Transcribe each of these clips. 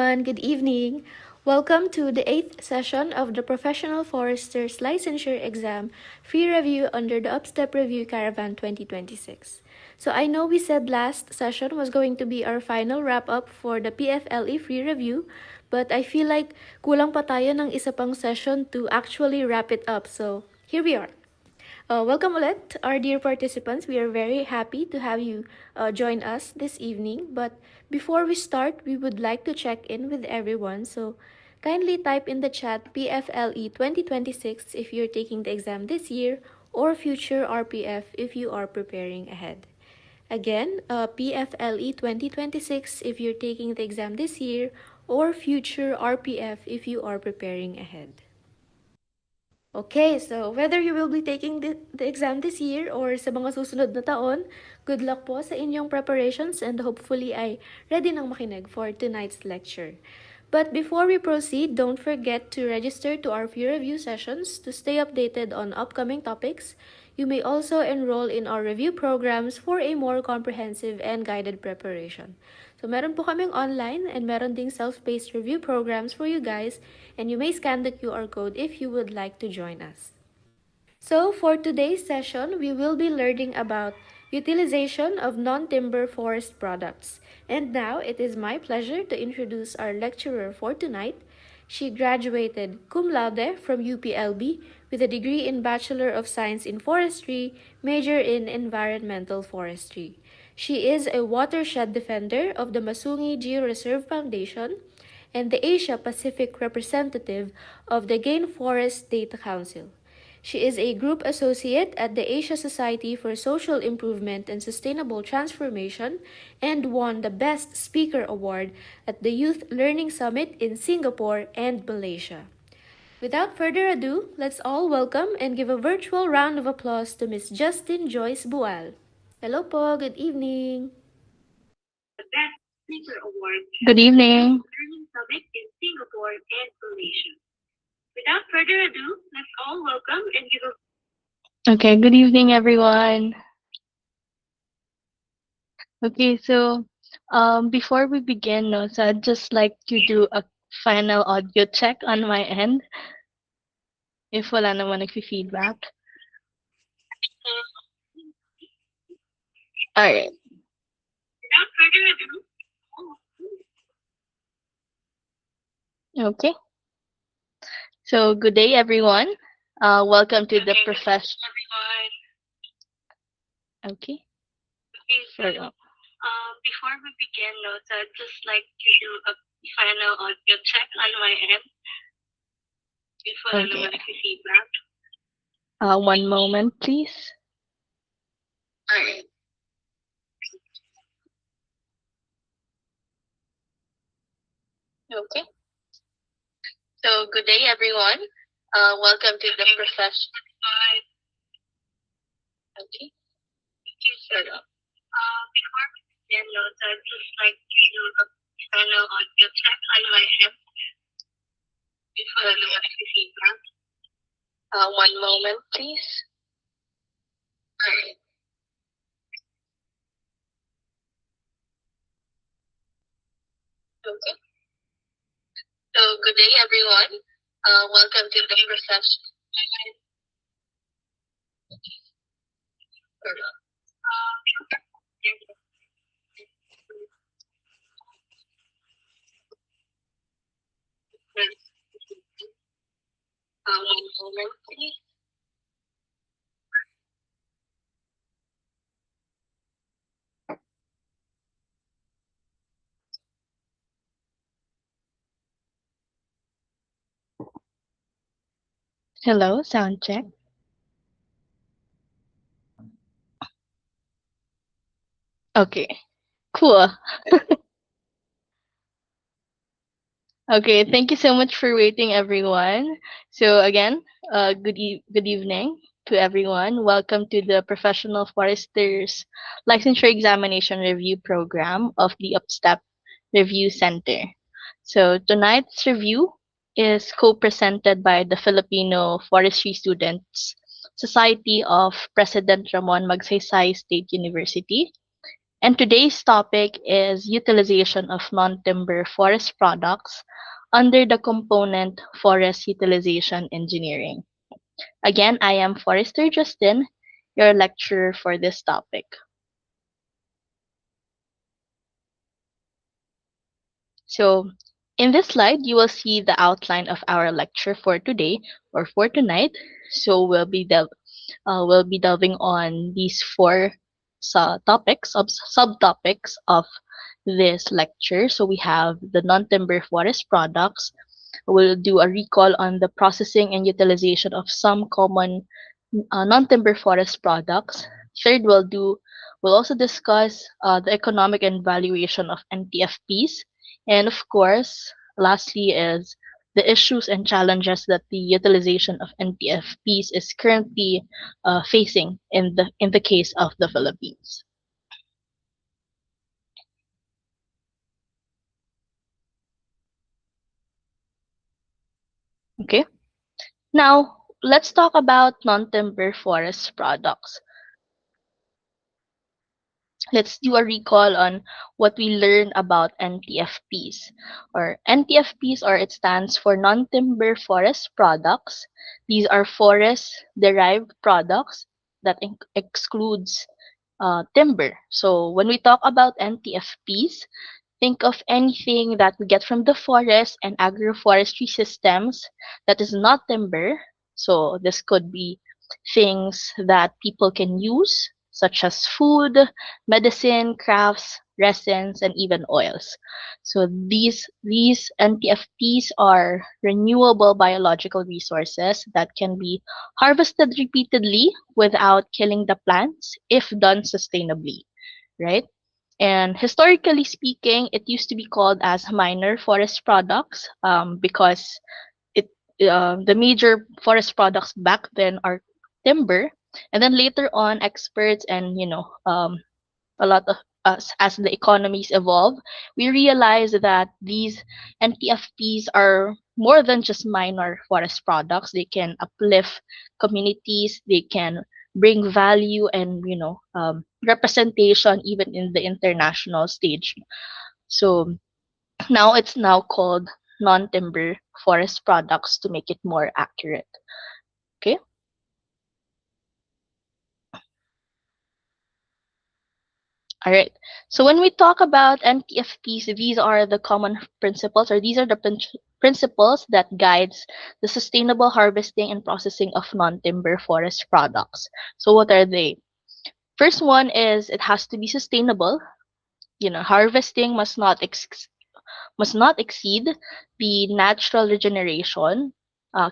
everyone. Good evening. Welcome to the 8th session of the Professional Forester's Licensure Exam Free Review under the Upstep Review Caravan 2026. So I know we said last session was going to be our final wrap-up for the PFLE Free Review, but I feel like kulang pa tayo ng isa pang session to actually wrap it up. So here we are. Welcome ulit, our dear participants. We are very happy to have you join us this evening. But before we start, we would like to check in with everyone. So kindly type in the chat PFLE 2026 if you're taking the exam this year, or future RPF if you are preparing ahead. Again, PFLE 2026 if you're taking the exam this year, or future RPF if you are preparing ahead. Okay, so whether you will be taking the exam this year or sa mga susunod na taon, good luck po sa inyong preparations and hopefully ay ready nang makinig for tonight's lecture. But before we proceed, don't forget to register to our few review sessions to stay updated on upcoming topics. You may also enroll in our review programs for a more comprehensive and guided preparation. So meron po kaming online and meron ding self-paced review programs for you guys, and you may scan the QR code if you would like to join us. So for today's session, we will be learning about utilization of non-timber forest products. And now it is my pleasure to introduce our lecturer for tonight. She graduated cum laude from UPLB with a degree in Bachelor of Science in Forestry, major in Environmental Forestry. She is a watershed defender of the Masungi Geo-Reserve Foundation and the Asia Pacific representative of the Gain Forest Data Council. She is a group associate at the Asia Society for Social Improvement and Sustainable Transformation and won the Best Speaker Award at the Youth Learning Summit in Singapore and Malaysia. Without further ado, let's all welcome and give a virtual round of applause to Ms. Justin Joyce Bual. Hello po, good evening. The Best Speaker Award. Good evening. Learning Summit in Singapore and Malaysia. Without further ado, let's all welcome and give a... Okay, good evening, everyone. Okay, so before we begin, no, so I'd just like to do a final audio check on my end. If wala naman nagfi-feedback. Alright. Without further ado... Okay. So good day, everyone. Welcome to the profession. Okay. Before we begin, no, so I'd just like to do a final audio check on my end. If wala naman nagfi-feedback. One moment, please. Alright. Okay. So, good day, everyone. Welcome to the profession. Okay. Before we begin, no, so I'd just like to do a final audio check on my end. If wala naman nagfi-feedback. One moment, please. Alright. Okay. So, good day, everyone. Welcome to the profession. One moment, please. Hello, sound check. Okay, cool. Okay, thank you so much for waiting, everyone. So again, good evening to everyone. Welcome to the Professional Foresters Licensure Examination Review Program of the Upstep Review Center. So tonight's review is co-presented by the Filipino Forestry Students Society of President Ramon Magsaysay State University And today's topic is utilization of non-timber forest products under the component Forest Utilization Engineering. Again, I am Forester Justin, your lecturer for this topic. So, in this slide, you will see the outline of our lecture for today or for tonight. So, we'll be delving on these four subtopics of this lecture. So, we have the non-timber forest products. We'll do a recall on the processing and utilization of some common non-timber forest products. Third, we'll also discuss the economic and valuation of NTFPs, and of course, lastly is the issues and challenges that the utilization of NTFPs is currently facing in the case of the Philippines. Okay, now let's talk about non-timber forest products. Let's do a recall on what we learned about NTFPs. Or NTFPs, or it stands for non-timber forest products. These are forest-derived products that excludes timber. So when we talk about NTFPs, think of anything that we get from the forest and agroforestry systems that is not timber. So this could be things that people can use, such as food, medicine, crafts, resins, and even oils. So these NTFPs are renewable biological resources that can be harvested repeatedly without killing the plants if done sustainably, right? And historically speaking, it used to be called as minor forest products because it the major forest products back then are timber, and then later on, experts and a lot of us as the economies evolve, we realize that these NTFPs are more than just minor forest products. They can uplift communities, they can bring value and representation even in the international stage. So now it's now called non-timber forest products to make it more accurate. Okay. All right. So when we talk about NTFPs, these are the common principles, or these are the principles that guides the sustainable harvesting and processing of non-timber forest products. So what are they? First one is it has to be sustainable. Harvesting must not exceed the natural regeneration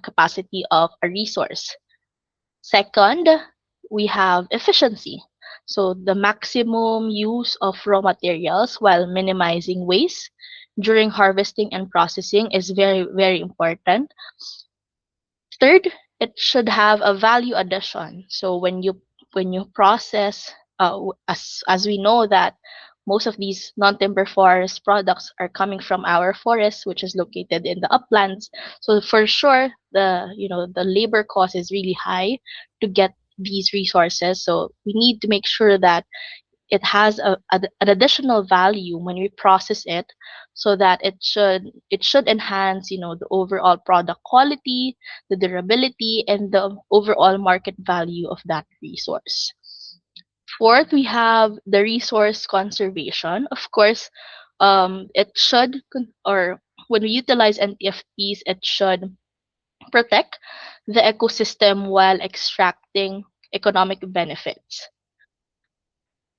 capacity of a resource. Second, we have efficiency. So the maximum use of raw materials while minimizing waste during harvesting and processing is very, very important. Third, it should have a value addition. So when you process, as we know that most of these non-timber forest products are coming from our forests, which is located in the uplands. So for sure, the labor cost is really high to get these resources. So we need to make sure that it has an additional value when we process it, so that it should enhance the overall product quality, the durability, and the overall market value of that resource. Fourth, we have the resource conservation. Of course, it should or when we utilize NTFPs, it should protect the ecosystem while extracting economic benefits.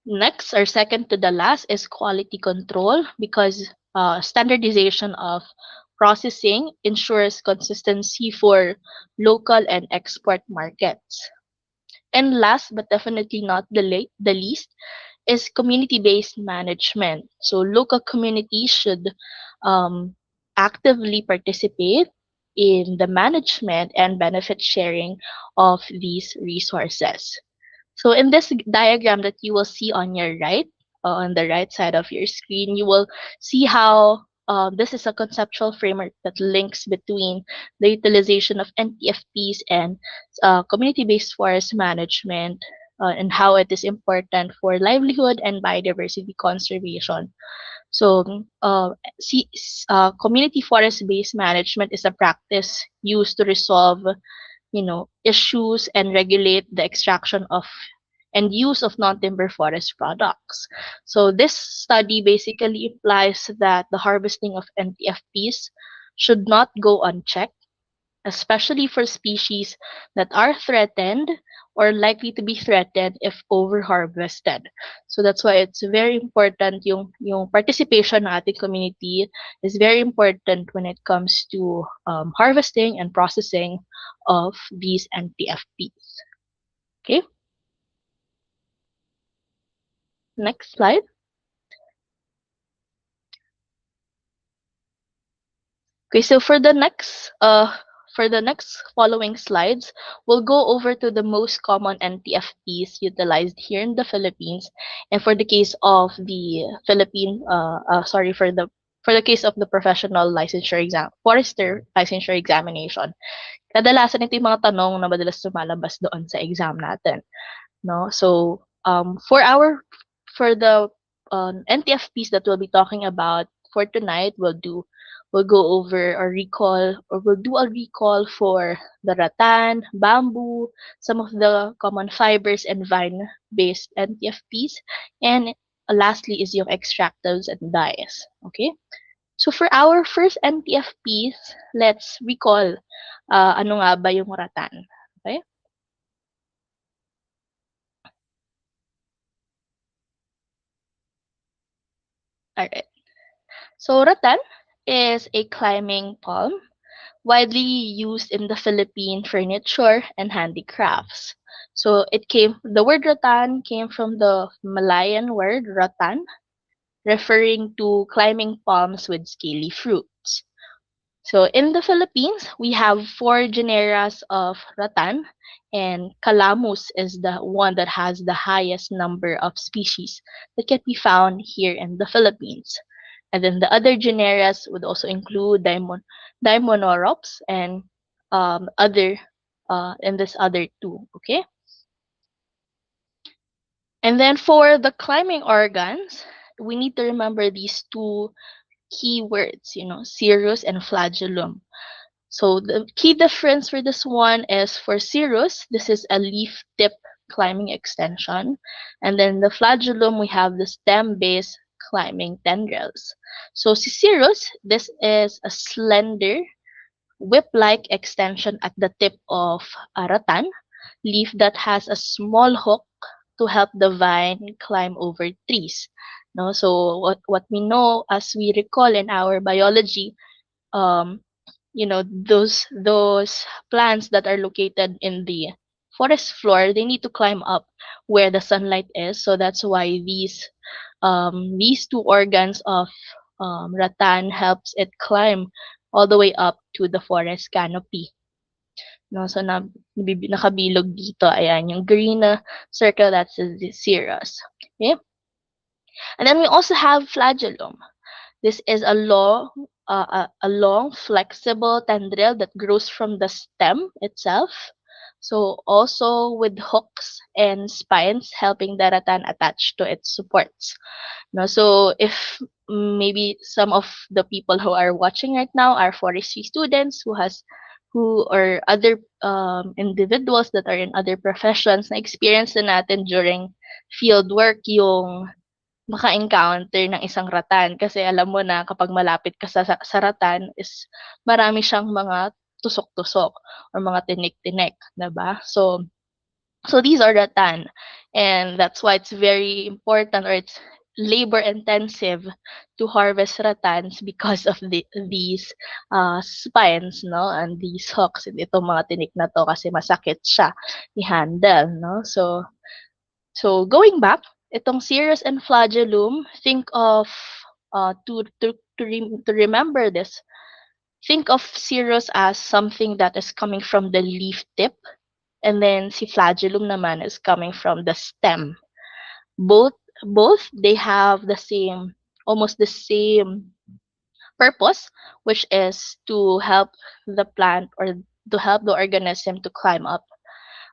Next, or second to the last, is quality control, because standardization of processing ensures consistency for local and export markets. And last but definitely not the least is community-based management. So local communities should um, actively participate in the management and benefit sharing of these resources. So in this diagram that you will see on your right, on the right side of your screen, you will see how this is a conceptual framework that links between the utilization of NTFPs and community-based forest management. and how it is important for livelihood and biodiversity conservation. So, community forest-based management is a practice used to resolve, issues and regulate the extraction of and use of non-timber forest products. So this study basically implies that the harvesting of NTFPs should not go unchecked, especially for species that are threatened or likely to be threatened if overharvested. So that's why it's very important yung participation ng ating community is very important when it comes to harvesting and processing of these NTFPs. Okay, next slide. Okay, so for the next following slides, we'll go over to the most common NTFPs utilized here in the Philippines, and for the case of the for the case of the professional licensure exam, forester licensure examination. Kadalasan ito yung mga tanong na madalas lumalabas doon sa exam natin, no? So, for the NTFPs that we'll be talking about for tonight, we'll go over or recall or we'll do a recall for the rattan, bamboo, some of the common fibers and vine-based NTFPs, and lastly is yung extractives and dyes. Okay? So for our first NTFPs, let's recall ano nga ba yung rattan. Okay? Alright. So rattan is a climbing palm widely used in the Philippine furniture and handicrafts. So the word rattan came from the Malayan word ratan, referring to climbing palms with scaly fruits. So in the Philippines, we have four genera of rattan, and Calamus is the one that has the highest number of species that can be found here in the Philippines. And then the other genera would also include Dimonorops and other and this other two. Okay, and then for the climbing organs, we need to remember these two key words, cirrus and flagellum. So the key difference for this one is for cirrus, this is a leaf tip climbing extension. And then the flagellum, we have the stem base climbing tendrils. So si cirrus, this is a slender whip-like extension at the tip of a rattan leaf that has a small hook to help the vine climb over trees. No, so what we know as we recall in our biology, um, those plants that are located in the forest floor, they need to climb up where the sunlight is. So that's why these two organs of rattan helps it climb all the way up to the forest canopy. No, so nakabilog dito, ayan, yung green na circle, that's the cirrus. Okay? And then we also have flagellum. This is a long, flexible tendril that grows from the stem itself. So also with hooks and spines helping the rattan attach to its supports. No, so if maybe some of the people who are watching right now are forestry students who or other individuals that are in other professions na experience na natin during field work yung maka-encounter ng isang rattan kasi alam mo na kapag malapit ka sa rattan is marami siyang mga tusok-tusok or mga tinik-tinik, 'di ba? So these are rattan, and that's why it's very important or it's labor intensive to harvest rattans because of these spines, no, and these hooks, and itong mga tinik na to kasi masakit siya i-handle, no? So going back, itong cirrus and flagellum, think of to remember this, think of cirrus as something that is coming from the leaf tip, and then si flagellum naman is coming from the stem. Both both they have almost the same purpose, which is to help the plant or to help the organism to climb up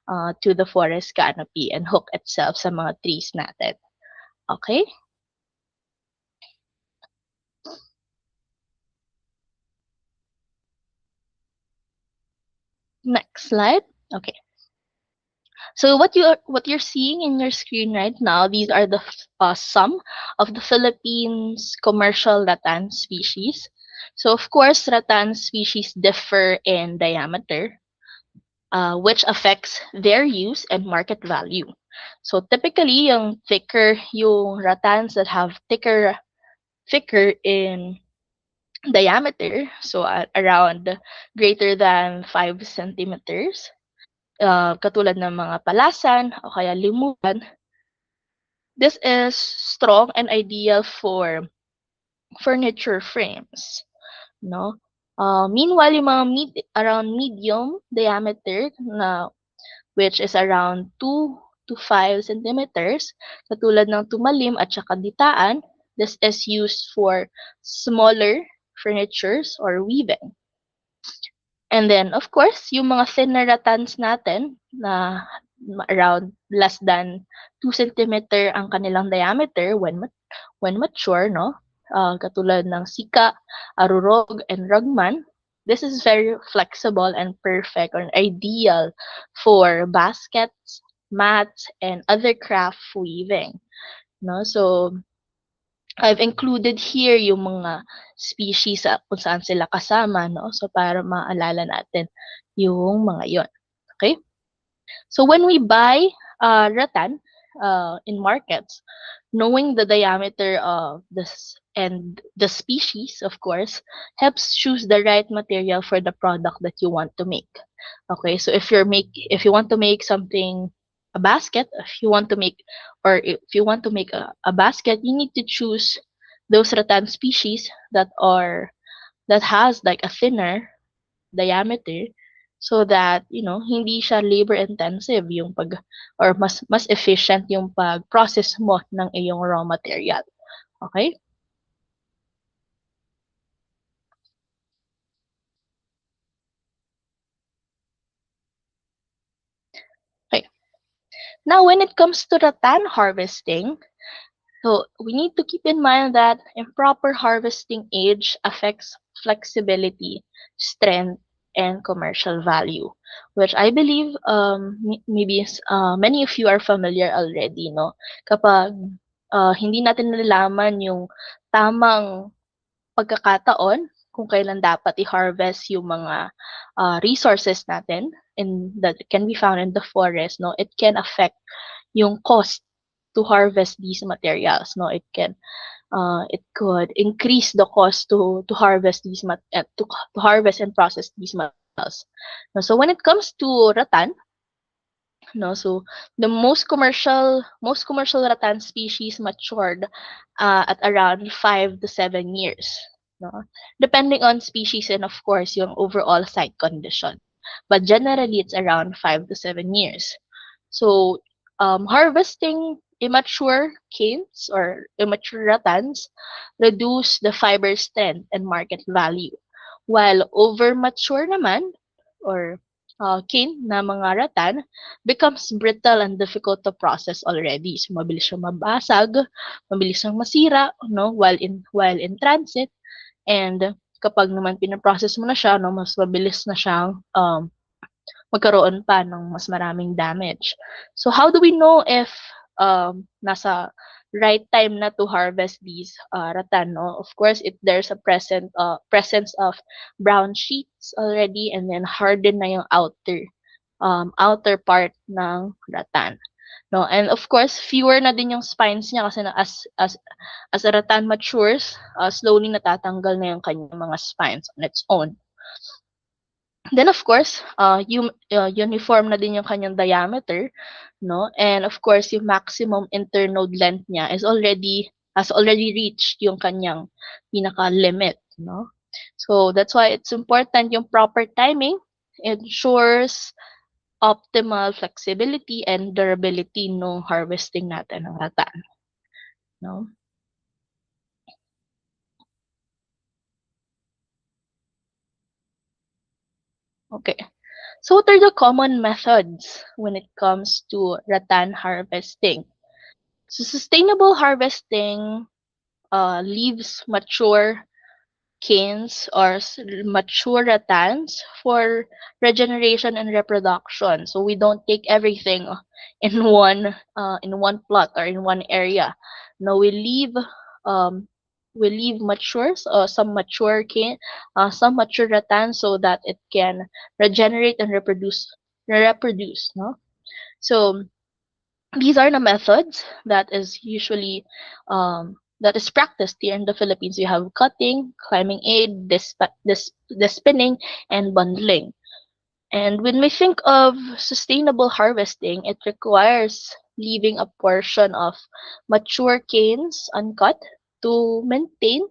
to the forest canopy and hook itself sa mga trees natin. Okay? Next slide. Okay. So what you're seeing in your screen right now, these are the some of the Philippines commercial rattan species. So of course, rattan species differ in diameter, which affects their use and market value. So typically, yung thicker yung rattans that have thicker in diameter, so around greater than 5 centimeters, katulad ng mga palasan o kaya limugan. This is strong and ideal for furniture frames, no? Meanwhile, yung mga around medium diameter na which is around 2 to 5 centimeters, katulad ng tumalim at saka ditaan, this is used for smaller furnitures or weaving. And then, of course, yung mga thinner rattans natin na around less than 2 centimeter ang kanilang diameter when mature, no? Katulad ng sika, arurog, and rugman. This is very flexible and perfect or ideal for baskets, mats, and other craft weaving. No? So, I've included here yung mga species kung saan sila kasama, no? So, para maalala natin yung mga yon. Okay? So, when we buy rattan in markets, knowing the diameter of this and the species, of course, helps choose the right material for the product that you want to make. Okay, so if you want to make something a basket, if you want to make or if you want to make a basket, you need to choose those rattan species that has like a thinner diameter so that hindi siya labor intensive yung pag or mas efficient yung pag-process mo ng iyong raw material. Okay? Okay. Now when it comes to rattan harvesting, so we need to keep in mind that improper harvesting age affects flexibility, strength, and commercial value, which I believe maybe many of you are familiar already, no? Kapag hindi natin nalalaman yung tamang pagkakataon kung kailan dapat i-harvest yung mga resources natin that can be found in the forest, no? It can affect yung cost to harvest these materials, no? It could increase the cost to harvest to harvest and process these materials. No, so when it comes to rattan, no, so the most commercial rattan species matured at around 5 to 7 years, no, depending on species and of course yung overall site condition. But generally, it's around 5 to 7 years. So, harvesting immature canes or immature rattans reduce the fiber strength and market value. While over mature naman or cane na mga rattan becomes brittle and difficult to process already. So, mabilis siyang mabasag, mabilis siyang masira, no, while in transit. And kapag naman pinaprocess mo na siya, no, mas mabilis na siyang magkaroon pa ng mas maraming damage. So how do we know if nasa right time na to harvest these rattan, no? Of course, there's a presence of brown sheets already and then harden na yung outer part ng rattan. No, and of course, fewer na din yung spines niya kasi as a rattan matures, slowly natatanggal na yung kanyang mga spines on its own. Then of course, uniform na din yung kanyang diameter, no? And of course, yung maximum internode length niya has already reached yung kanyang pinaka limit, no? So that's why it's important yung proper timing ensures optimal flexibility and durability no harvesting natin ng rattan, no? Okay. So what are the common methods when it comes to rattan harvesting? So sustainable harvesting leaves mature canes or mature rattans for regeneration and reproduction. So we don't take everything in one plot or in one area. No, um, we leave matures some mature rattan so that it can regenerate and reproduce. No, so these are the methods that is practiced here in the Philippines. You have cutting, climbing aid, spinning, and bundling. And when we think of sustainable harvesting, it requires leaving a portion of mature canes uncut to maintain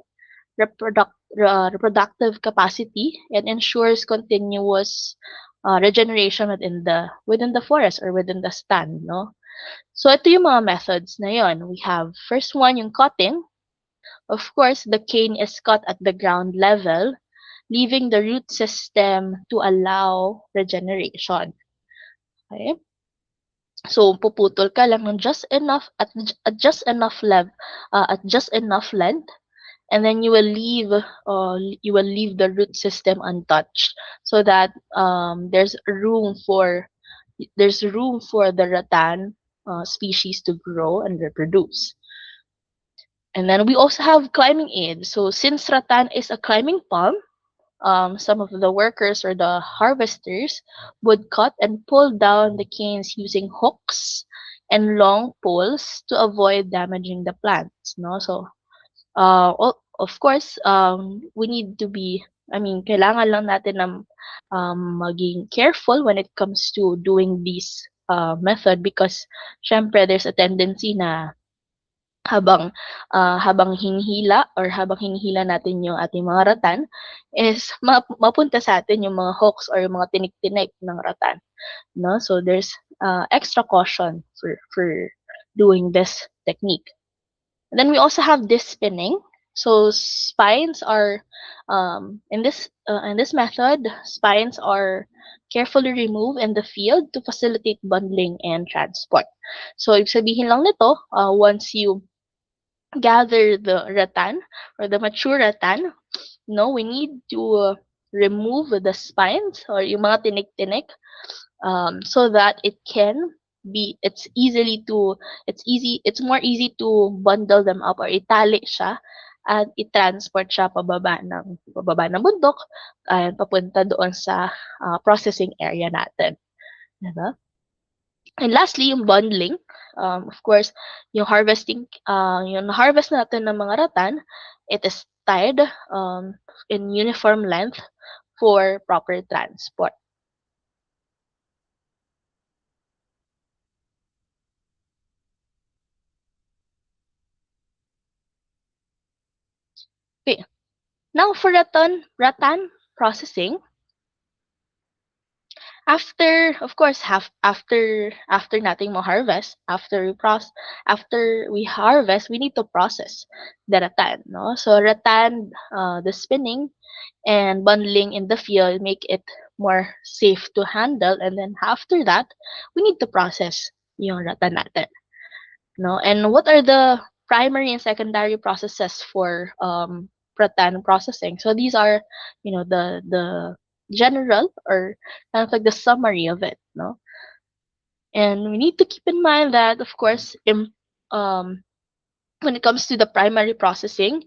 reproductive capacity and ensures continuous regeneration within the forest or within the stand, no? So, ito yung mga methods na yon. We have, first one, yung cutting. Of course, the cane is cut at the ground level, leaving the root system to allow regeneration. Okay? So, puputol ka lang ng at just enough length, and then you will leave the root system untouched, so that there's room for the rattan species to grow and reproduce. And then we also have climbing aid. So since rattan is a climbing palm, some of the workers or the harvesters would cut and pull down the canes using hooks and long poles to avoid damaging the plants. No, so of course, we need to be. I mean, kailangan lang natin ng maging careful when it comes to doing this method, because syempre there's a tendency na habang hinihila natin yung ating mga ratan is mapunta sa atin yung mga hooks or yung mga tinik-tinik ng ratan, no? So there's extra caution for doing this technique. And then we also have this spinning. So spines are in this method, spines are carefully removed in the field to facilitate bundling and transport. So ibig sabihin lang nito, once you gather the rattan or the mature rattan, no, we need to remove the spines or yung mga tinik-tinik, so that it's more easy to bundle them up or itali siya at i-transport siya pababa ng bundok at papunta doon sa processing area natin, diba? And lastly, yung bundling. Of course, yung harvest natin ng mga rattan, it is tied in uniform length for proper transport. Okay. Now for rattan processing, of course, after nating mo-harvest, after we harvest, we need to process the rattan, no? So rattan, the spinning and bundling in the field make it more safe to handle, and then after that, we need to process yung rattan natin, no? And what are the primary and secondary processes for rattan processing? So these are, the general or kind of like the summary of it, no? And we need to keep in mind that, of course, when it comes to the primary processing,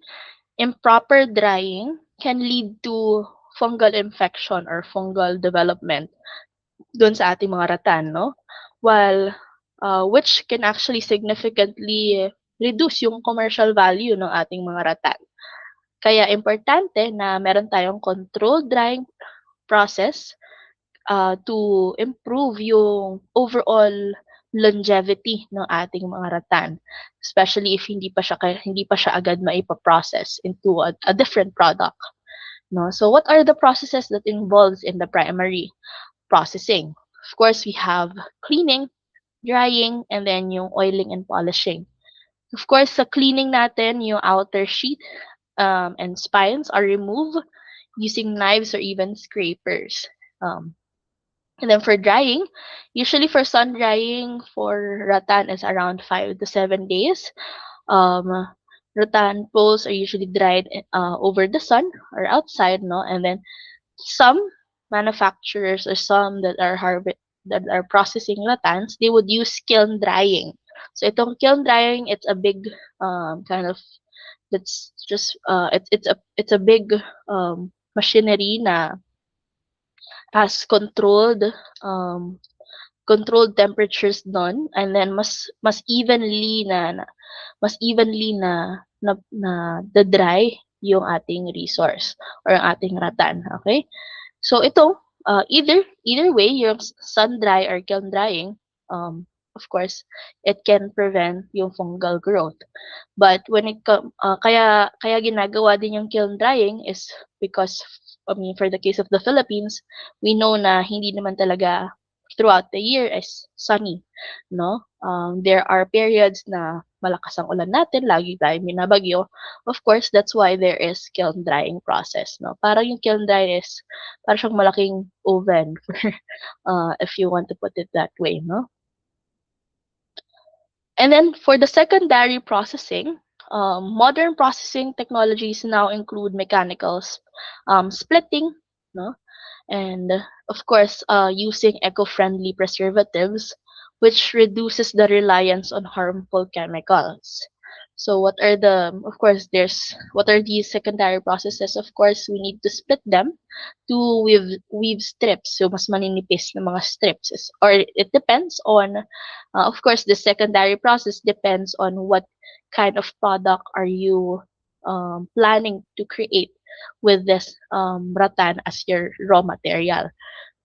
improper drying can lead to fungal infection or fungal development dun sa ating mga rattan, no? While which can actually significantly reduce yung commercial value ng ating mga rattan. Kaya importante na meron tayong controlled drying process to improve yung overall longevity ng ating mga rattan, especially if hindi pa siya agad maipa-process into a different product, no? So what are the processes that involves in the primary processing? Of course, we have cleaning, drying, and then yung oiling and polishing. Of course, sa cleaning natin, yung outer sheet and spines are removed using knives or even scrapers. Um, And then for drying, usually for sun drying for rattan is around 5 to 7 days. Um, Rattan poles are usually dried over the sun or outside, no? And then some manufacturers or some that are processing rattans, they would use kiln drying. So itong kiln drying, it's a big kind of that's just it's a big machinery na has um controlled temperatures done, and then mas evenly na dry yung ating resource or ang ating rattan, okay? So ito, either way, yung sun dry or kiln drying, of course, it can prevent yung fungal growth. But kaya ginagawa din yung kiln drying is because, I mean, for the case of the Philippines, we know na hindi naman talaga throughout the year is sunny, no? There are periods na malakas ang ulan natin, lagi tayong binabagyo. Of course, that's why there is kiln drying process, no? Parang yung kiln dry is parang siyang malaking oven if you want to put it that way, no? And then for the secondary processing, modern processing technologies now include splitting, no? And of course, using eco-friendly preservatives, which reduces the reliance on harmful chemicals. So what are these secondary processes? Of course, we need to split them to weave strips. So mas maninipis na mga strips or it depends on of course the secondary process depends on what kind of product are you planning to create with this rattan as your raw material,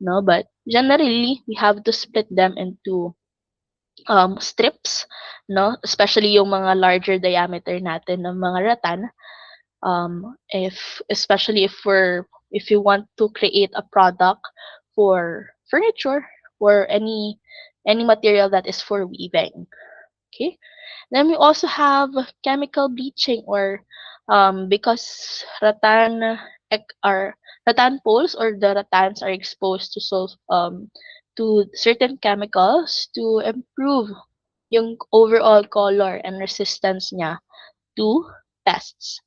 no? But generally we have to split them into strips, no? Especially yung mga larger diameter natin ng mga rattan, if especially if you want to create a product for furniture or any material that is for weaving. Okay. Then we also have chemical bleaching or because rattan poles or the rattans are exposed to certain chemicals to improve yung overall color and resistance niya to pests.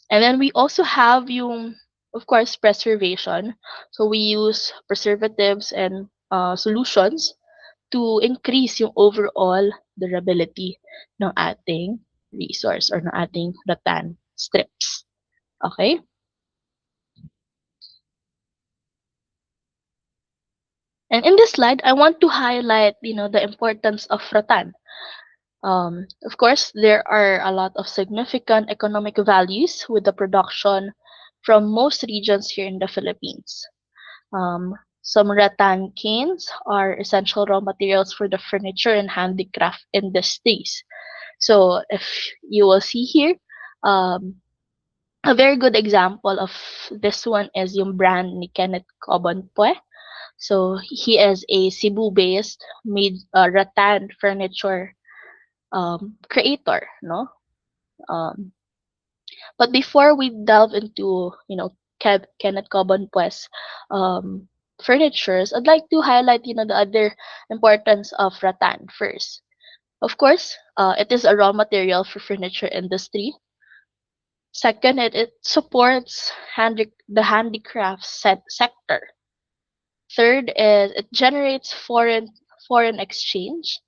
And then we also have yung, of course, preservation. So we use preservatives and solutions to increase yung overall durability ng ating resource or ng ating rattan strips. Okay? And in this slide, I want to highlight, the importance of rattan. Of course, there are a lot of significant economic values with the production from most regions here in the Philippines. Some rattan canes are essential raw materials for the furniture and handicraft industries. So if you will see here, um, a very good example of this one is yung brand ni Kenneth Cobonpue. So he is a Cebu-based made rattan furniture creator, no? Um, but before we delve into, Kenneth Cobonpue's furnitures, I'd like to highlight, the other importance of rattan first. Of course, it is a raw material for furniture industry. Second, it supports the handicraft sector. Third is it generates foreign exchange.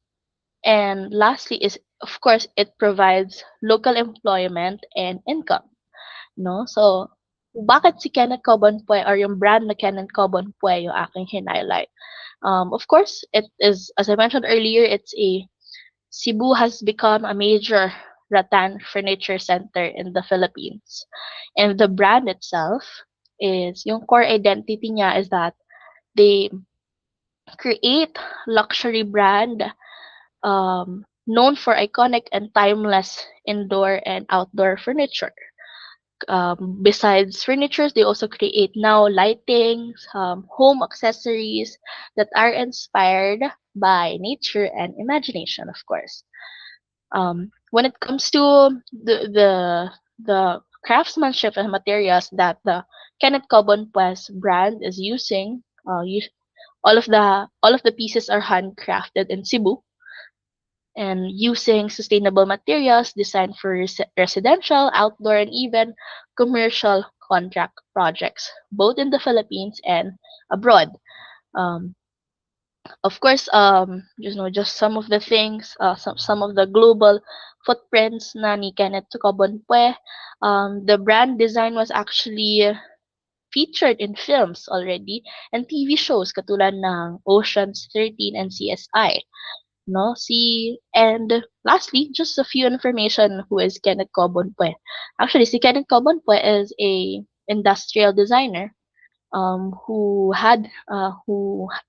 And lastly is of course it provides local employment and income, no? So bakit si Kenneth Cobonpue or yung brand na Kenneth Cobonpue yung aking highlight? Of course, it is, as I mentioned earlier, Cebu has become a major rattan furniture center in the Philippines. And the brand itself is, yung core identity niya is that they create luxury brand known for iconic and timeless indoor and outdoor furniture. Besides furnitures, they also create now lighting, home accessories that are inspired by nature and imagination, of course. When it comes to the craftsmanship and materials that the Kenneth Cobonpues brand is using, All of the pieces are handcrafted in Cebu and using sustainable materials designed for residential, outdoor, and even commercial contract projects, both in the Philippines and abroad. Um, of course, just some of the things, some of the global footprints na ni Kenneth Tocobonpue. The brand design was actually featured in films already and TV shows katulad ng Ocean's 13 and CSI. No? And lastly, just a few information who is Kenneth Cobonpue. Actually, si Kenneth Cobonpue is a industrial designer who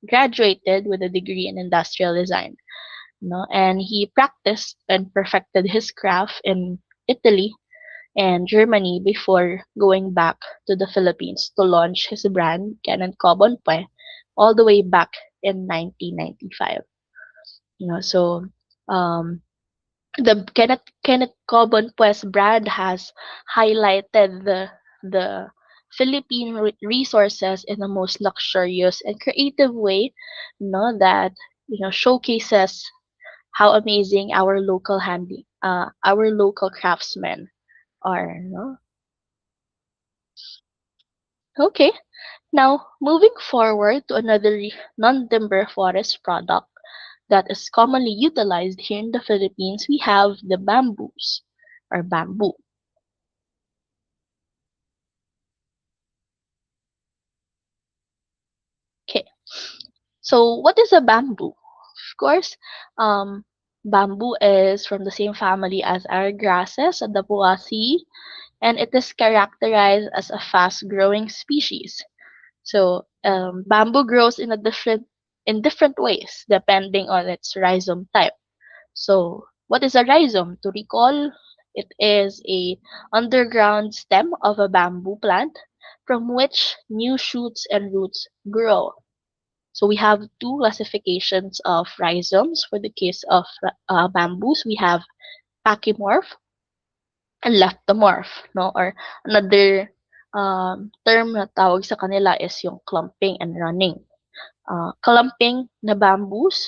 graduated with a degree in industrial design, no? And he practiced and perfected his craft in Italy and Germany before going back to the Philippines to launch his brand Canon Cobonpue all the way back in 1995. So um, the Kenneth Cobonpue's brand has highlighted the Philippine resources in the most luxurious and creative way, that showcases how amazing our local craftsmen are. No? Okay, now moving forward to another non-timber forest product that is commonly utilized here in the Philippines, we have the bamboos or bamboo. Okay, so what is a bamboo? Of course, um, bamboo is from the same family as our grasses, the Poaceae, and it is characterized as a fast-growing species. So bamboo grows in different ways depending on its rhizome type. So what is a rhizome? To recall, it is a underground stem of a bamboo plant from which new shoots and roots grow. So we have two classifications of rhizomes. For the case of bamboos, we have pachymorph and leftomorph, no? Or another term na tawag sa kanila is yung clumping and running. Clumping na bamboos,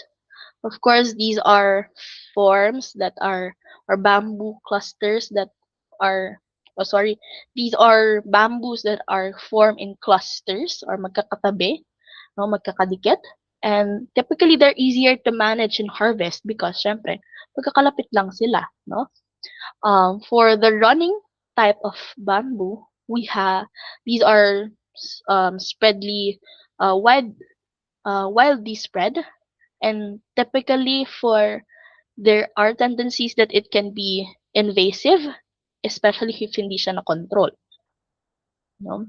of course, these are forms that are or bamboo clusters that are oh sorry, these are bamboos that are formed in clusters or magkakatabi, no, magkakadikit. And typically they're easier to manage and harvest because syempre magkakalapit lang sila, no? For the running type of bamboo, we have these are spreadly wide wildly spread, and typically for there are tendencies that it can be invasive, especially if hindi siya na-control, no?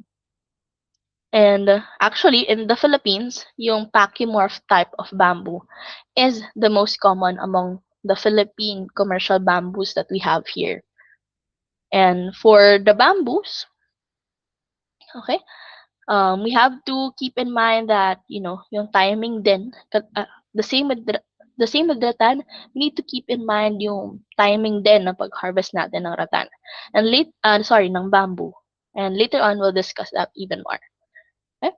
And actually, in the Philippines, yung pachymorph type of bamboo is the most common among the Philippine commercial bamboos that we have here. And for the bamboos, okay, we have to keep in mind that yung timing din the same with the rattan. We need to keep in mind yung timing din ng pag-harvest natin ng rattan and ng bamboo, and later on we'll discuss that even more. Okay,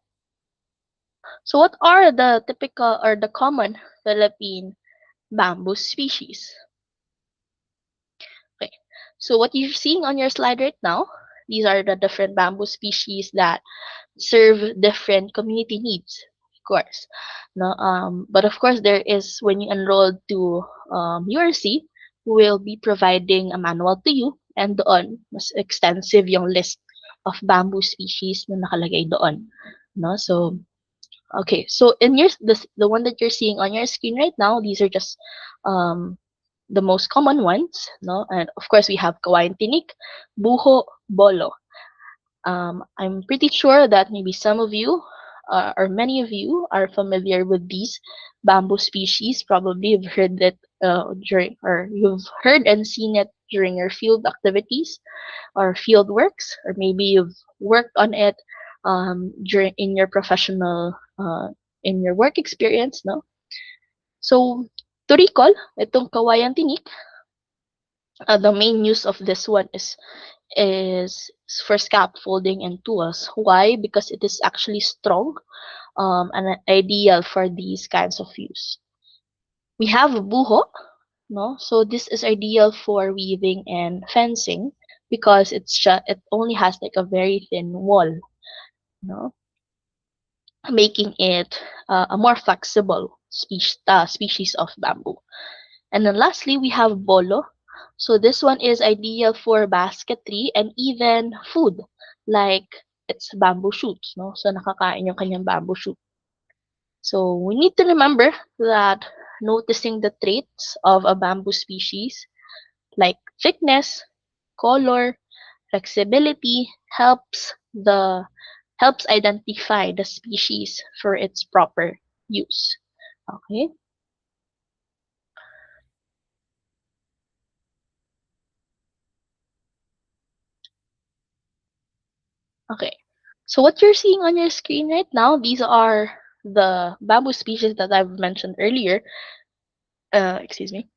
so what are the typical or the common Philippine bamboo species? Okay, so what you're seeing on your slide right now, these are the different bamboo species that serve different community needs, of course. No, but of course, there is when you enroll to URC, will be providing a manual to you, and doon mas extensive yung list of bamboo species na nakalagay doon. No, so okay, so in the one that you're seeing on your screen right now, these are just um, the most common ones, no, and of course we have kawayan tinik, buho, bolo. I'm pretty sure that maybe some of you or many of you are familiar with these bamboo species. Probably you've heard it you've heard and seen it during your field activities or field works, or maybe you've worked on it during in your work experience, no? So to recall, itong kawayan tinik, the main use of this one is for scaffolding and tools. Why? Because it is actually strong, an ideal for these kinds of use. We have buho, no? So this is ideal for weaving and fencing because it only has like a very thin wall, no, making it a more flexible species of bamboo. And then lastly, we have bolo. So this one is ideal for basketry and even food, like it's bamboo shoots, no? So nakakain yung kanyang bamboo shoot. So we need to remember that noticing the traits of a bamboo species like thickness, color, flexibility the helps identify the species for its proper use. Okay? Okay. So what you're seeing on your screen right now, these are the bamboo species that I've mentioned earlier. Excuse me.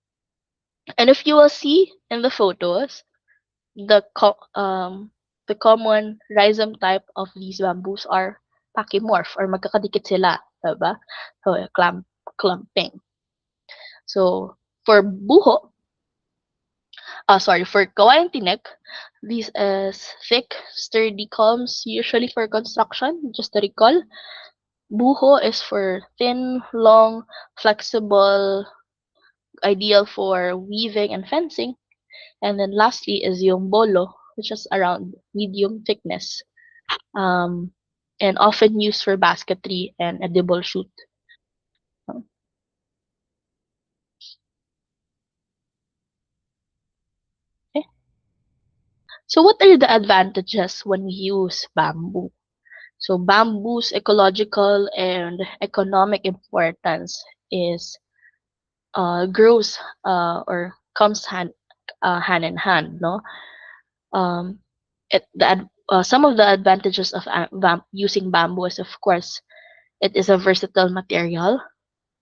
And if you will see in the photos, the the common rhizome type of these bamboos are pachymorph or magkakadikit sila, diba? So clumping. So for buho, for kawayan tinek, these is thick, sturdy columns usually for construction. Just to recall, buho is for thin, long, flexible, ideal for weaving and fencing. And then lastly is yung bolo, which is around medium thickness, um, and often used for basketry and edible shoot. Okay. So what are the advantages when we use bamboo? So bamboo's ecological and economic importance is grows or comes hand in hand, no? Um, some of the advantages of using bamboo is, of course, it is a versatile material,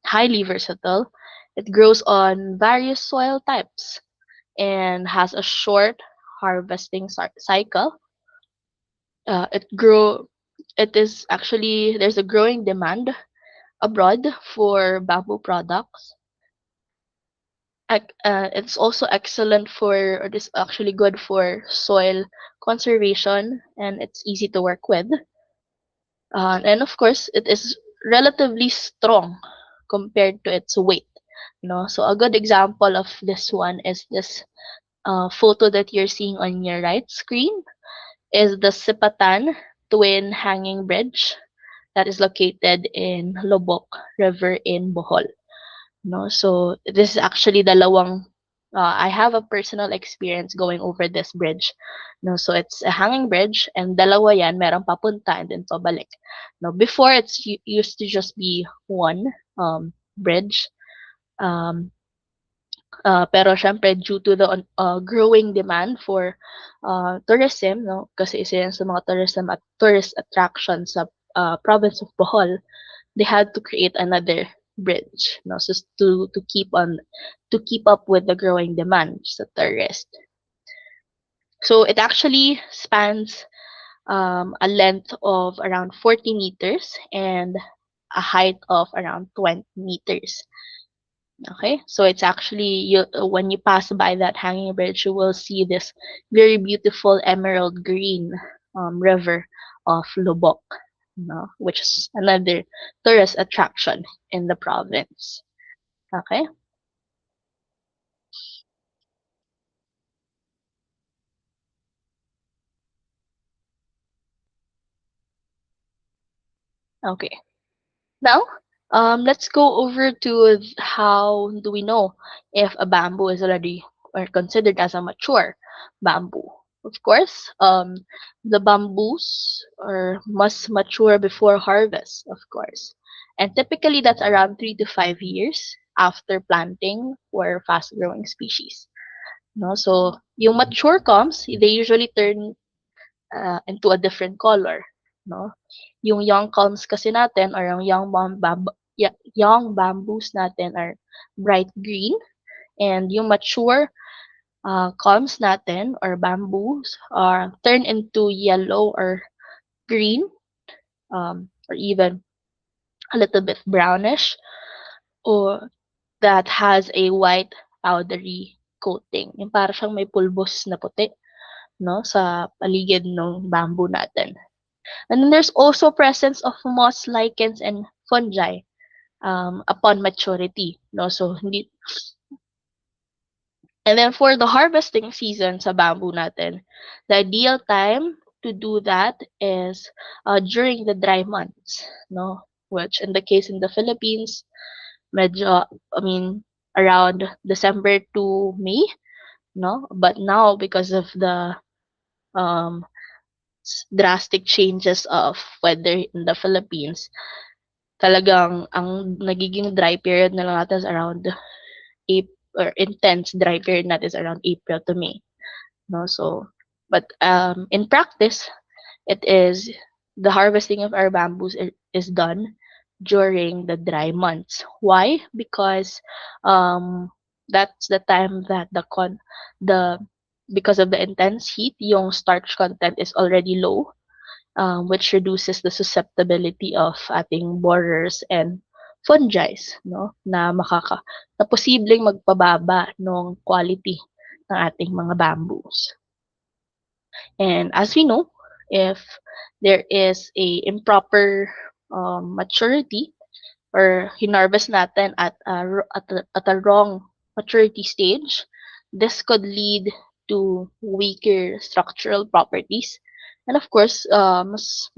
highly versatile. It grows on various soil types and has a short harvesting cycle. Uh, it grow. It is actually there's a growing demand abroad for bamboo products. It's also excellent for, or it is actually good for soil conservation, and it's easy to work with. And of course, it is relatively strong compared to its weight. So a good example of this one is this photo that you're seeing on your right screen is the Sipatan Twin Hanging Bridge that is located in Lobok River in Bohol. No, so this is actually dalawang I have a personal experience going over this bridge. No, so it's a hanging bridge and dalawa yan, merong papunta and then pabalik. No, before used to just be one bridge. Um pero syempre due to the growing demand for tourism, no, kasi isa yan sa mga tourist attractions sa province of Bohol, they had to create another bridge, no, so to keep up with the growing demand sa tourist. So it actually spans a length of around 40 meters and a height of around 20 meters. Okay, so it's actually when you pass by that hanging bridge, you will see this very beautiful emerald green river of Lubok, which is another tourist attraction in the province. Okay, okay. Now, let's go over to how do we know if a bamboo is already or considered as a mature bamboo. Of course, the bamboos must mature before harvest, of course. And typically that's around 3 to 5 years after planting for fast-growing species. No, so yung mature comes, they usually turn into a different color, no? Yung young culms kasi natin or yung young bamboos natin are bright green and yung mature culms natin or bamboos are turn into yellow or green or even a little bit brownish, or that has a white powdery coating. Yung para siyang may pulbos na puti, no, sa paligid ng bamboo natin. And then there's also presence of moss, lichens, and fungi upon maturity, no? So hindi. And then for the harvesting season sa bamboo natin, the ideal time to do that is during the dry months, no? Which in the case in the Philippines, medyo, I mean, around December to May, no? But now, because of the um, drastic changes of weather in the Philippines, talagang ang nagiging dry period na lang natin is around April, or intense dry period natin is around April to May, no? So, but in practice, it is the harvesting of our bamboos is done during the dry months. Why? Because that's the time that the because of the intense heat, yung starch content is already low, which reduces the susceptibility of ating borers and fungi, no, na posibleng magpababa ng quality ng ating mga bamboos. And as we know, if there is a improper maturity, or hinarvest natin at a wrong maturity stage, this could lead to weaker structural properties. And of course, mas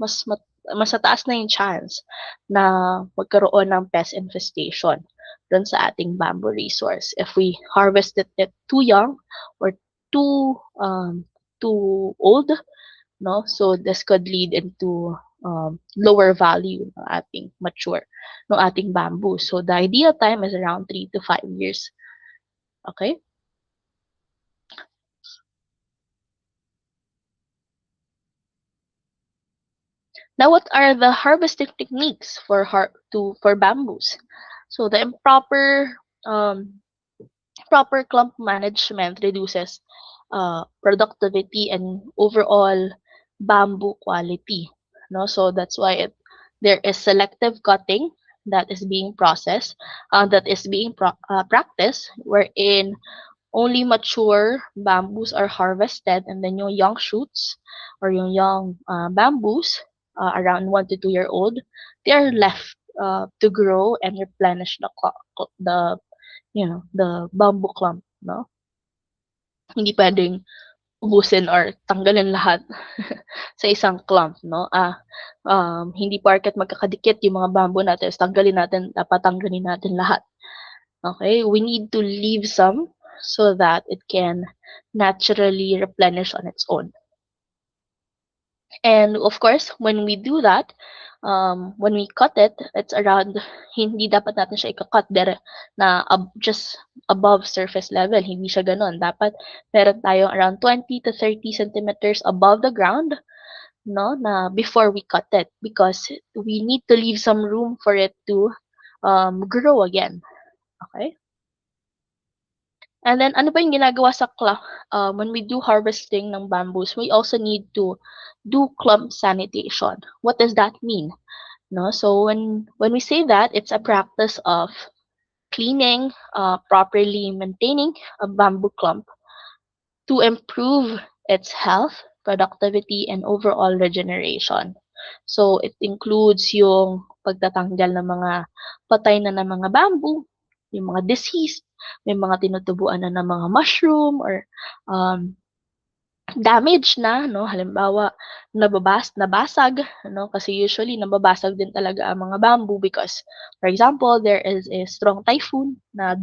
mataas na yung chance na magkaroon ng pest infestation dun sa ating bamboo resource if we harvested it too young or too too old, no? So this could lead into lower value ng ating mature, ng ating bamboo. So the ideal time is around 3 to 5 years. Okay? Now, what are the harvesting techniques for bamboos? So the improper proper clump management reduces productivity and overall bamboo quality, no? So that's why there is selective cutting that is being practiced, wherein only mature bamboos are harvested, and then yung young shoots or yung young bamboos around 1 to 2 year old, they are left to grow and replenish the the bamboo clump, no? Hindi pwedeng ubusin or tanggalin lahat sa isang clump, no? Hindi porket magkakadikit yung mga bamboo natin, tanggalin natin, dapat tanggalin natin lahat. Okay? We need to leave some so that it can naturally replenish on its own. And of course, when we do that, when we cut it, it's around, hindi dapat natin siya ika-cut na just above surface level. Hindi siya ganun. Dapat meron tayong around 20 to 30 centimeters above the ground, no, na before we cut it, because we need to leave some room for it to grow again. Okay? And then, ano ba yung ginagawa sa when we do harvesting ng bamboos, we also need to do clump sanitation. What does that mean? No, so when we say that, it's a practice of cleaning, properly maintaining a bamboo clump to improve its health, productivity, and overall regeneration. So it includes yung pagtatanggal ng mga patay na ng mga bamboo, yung mga deceased, may mga tinutubuan na ng mga mushroom or um, damage na, no? Halimbawa, nabasag, no? Kasi usually nababasag din talaga ang mga bamboo because, for example, there is a strong typhoon na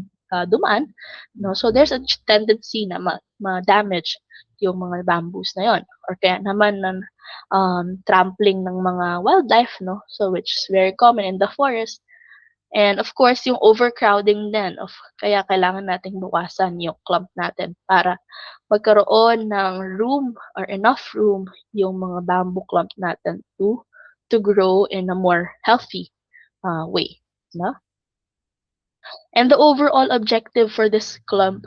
dumaan, no? So there's a tendency na ma-damage yung mga bamboos na yon, or kaya naman ng trampling ng mga wildlife, no? So which is very common in the forest. And of course, yung overcrowding din kaya kailangan nating bukasan yung clump natin para magkaroon ng room or enough room yung mga bamboo clump natin to grow in a more healthy way, no? And the overall objective for this clump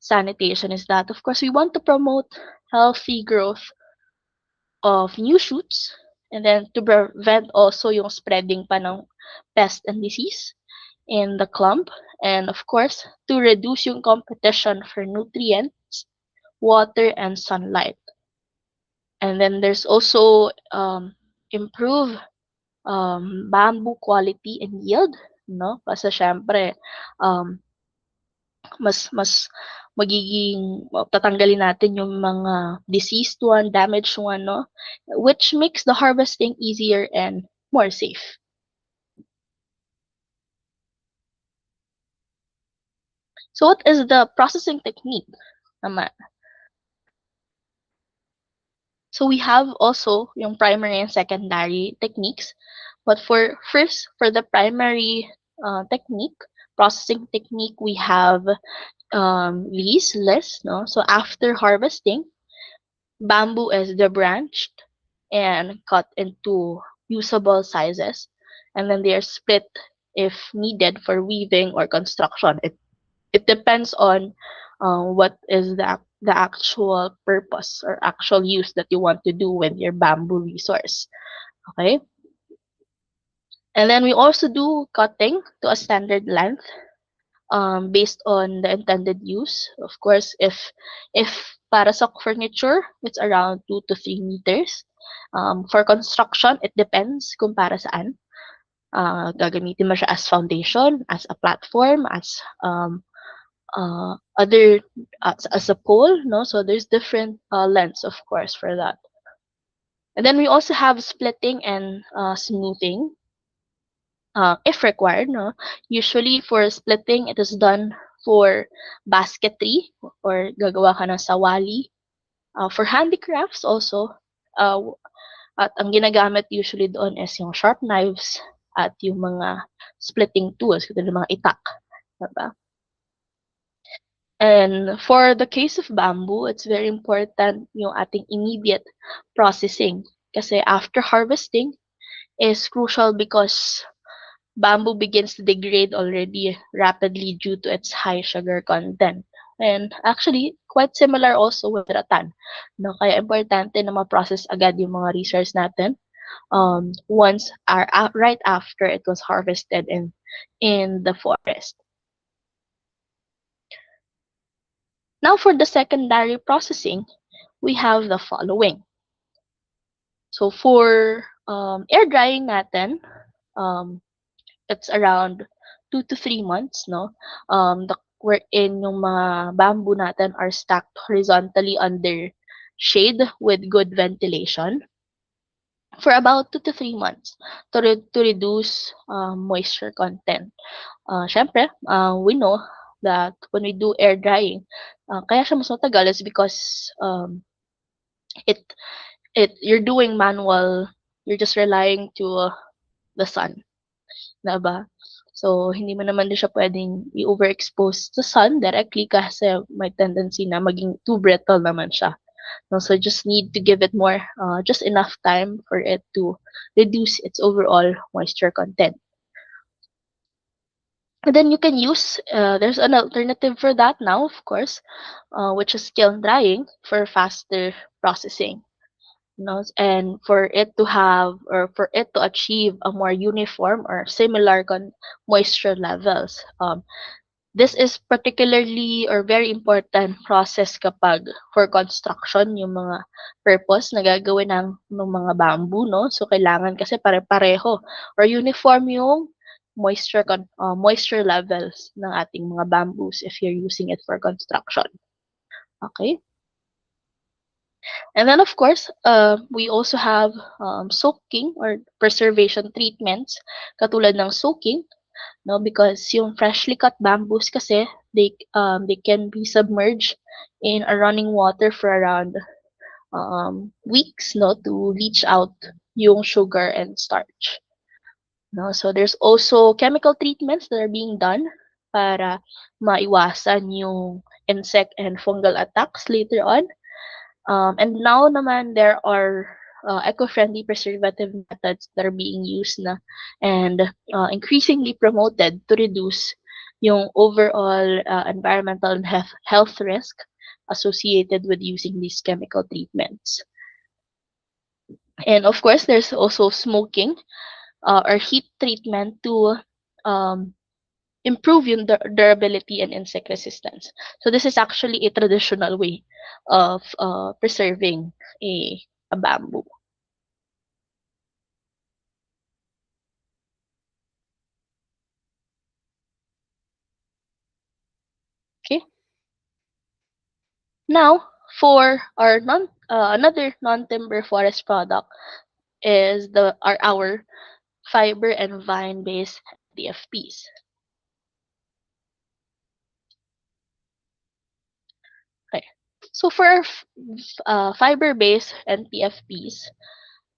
sanitation is that, of course, we want to promote healthy growth of new shoots And then to prevent also yung spreading pa ng pest and disease in the clump. And of course, to reduce yung competition for nutrients, water, and sunlight. And then there's also improve bamboo quality and yield, no? Kasi syempre, um, mas magiging tatanggalin natin yung mga diseased one, damaged one, no? Which makes the harvesting easier and more safe. So what is the processing technique naman? So we have also yung primary and secondary techniques. But for the primary technique, processing technique, we have leaves, no? So after harvesting, bamboo is debranched and cut into usable sizes, and then they are split if needed for weaving or construction. It depends on what is the actual purpose or actual use that you want to do with your bamboo resource. Okay, and then we also do cutting to a standard length based on the intended use. Of course, if para sa furniture, it's around 2 to 3 meters. For construction, it depends kung para saan. Gagamitin mo siya as foundation, as a platform, as other as a pole, no? So there's different lengths, of course, for that. And then we also have splitting and smoothing, if required, no? Usually for splitting, it is done for basketry or gagawa ka ng sawali. For handicrafts also, uh, at ang ginagamit usually doon is yung sharp knives at yung mga splitting tools, yung mga itak. Diba? And for the case of bamboo, it's very important yung ating immediate processing. Kasi after harvesting is crucial because bamboo begins to degrade already rapidly due to its high sugar content. And actually, quite similar also with rattan. No? Kaya importante na ma-process agad yung mga resource natin once right after it was harvested in the forest. Now for the secondary processing, we have the following. So for air drying natin, um, it's around 2 to 3 months, no? Wherein yung mga bamboo natin are stacked horizontally under shade with good ventilation for about 2 to 3 months to reduce moisture content. Syempre, we know that when we do air drying, kaya siya mas matagal is because it you're doing manual, you're just relying to the sun, na ba? So, hindi mo naman din siya pwedeng i-overexpose sa sun directly kasi may tendency na maging too brittle naman siya. No? So, just need to give it more, just enough time for it to reduce its overall moisture content. And then you can use, there's an alternative for that now, of course, which is kiln drying for faster processing. No? And for it to have or for it to achieve a more uniform or similar moisture levels. This is particularly or very important process kapag for construction yung mga purpose na gagawin ng mga bamboo, no? So kailangan kasi pare-pareho or uniform yung moisture levels ng ating mga bamboos if you're using it for construction. Okay? And then, of course, we also have soaking or preservation treatments, katulad ng soaking, no? Because yung freshly cut bamboos kasi, they can be submerged in a running water for around weeks, no? To leach out yung sugar and starch. No? So, there's also chemical treatments that are being done para maiwasan yung insect and fungal attacks later on. And now naman there are eco-friendly preservative methods that are being used na and increasingly promoted to reduce yung overall environmental and health risk associated with using these chemical treatments. And of course, there's also smoking or heat treatment to um, improve yung durability and insect resistance. So this is actually a traditional way of preserving a bamboo. Okay. Now, for our another non-timber forest product is our fiber and vine based TFPs. Okay. So for our fiber based NPFPs,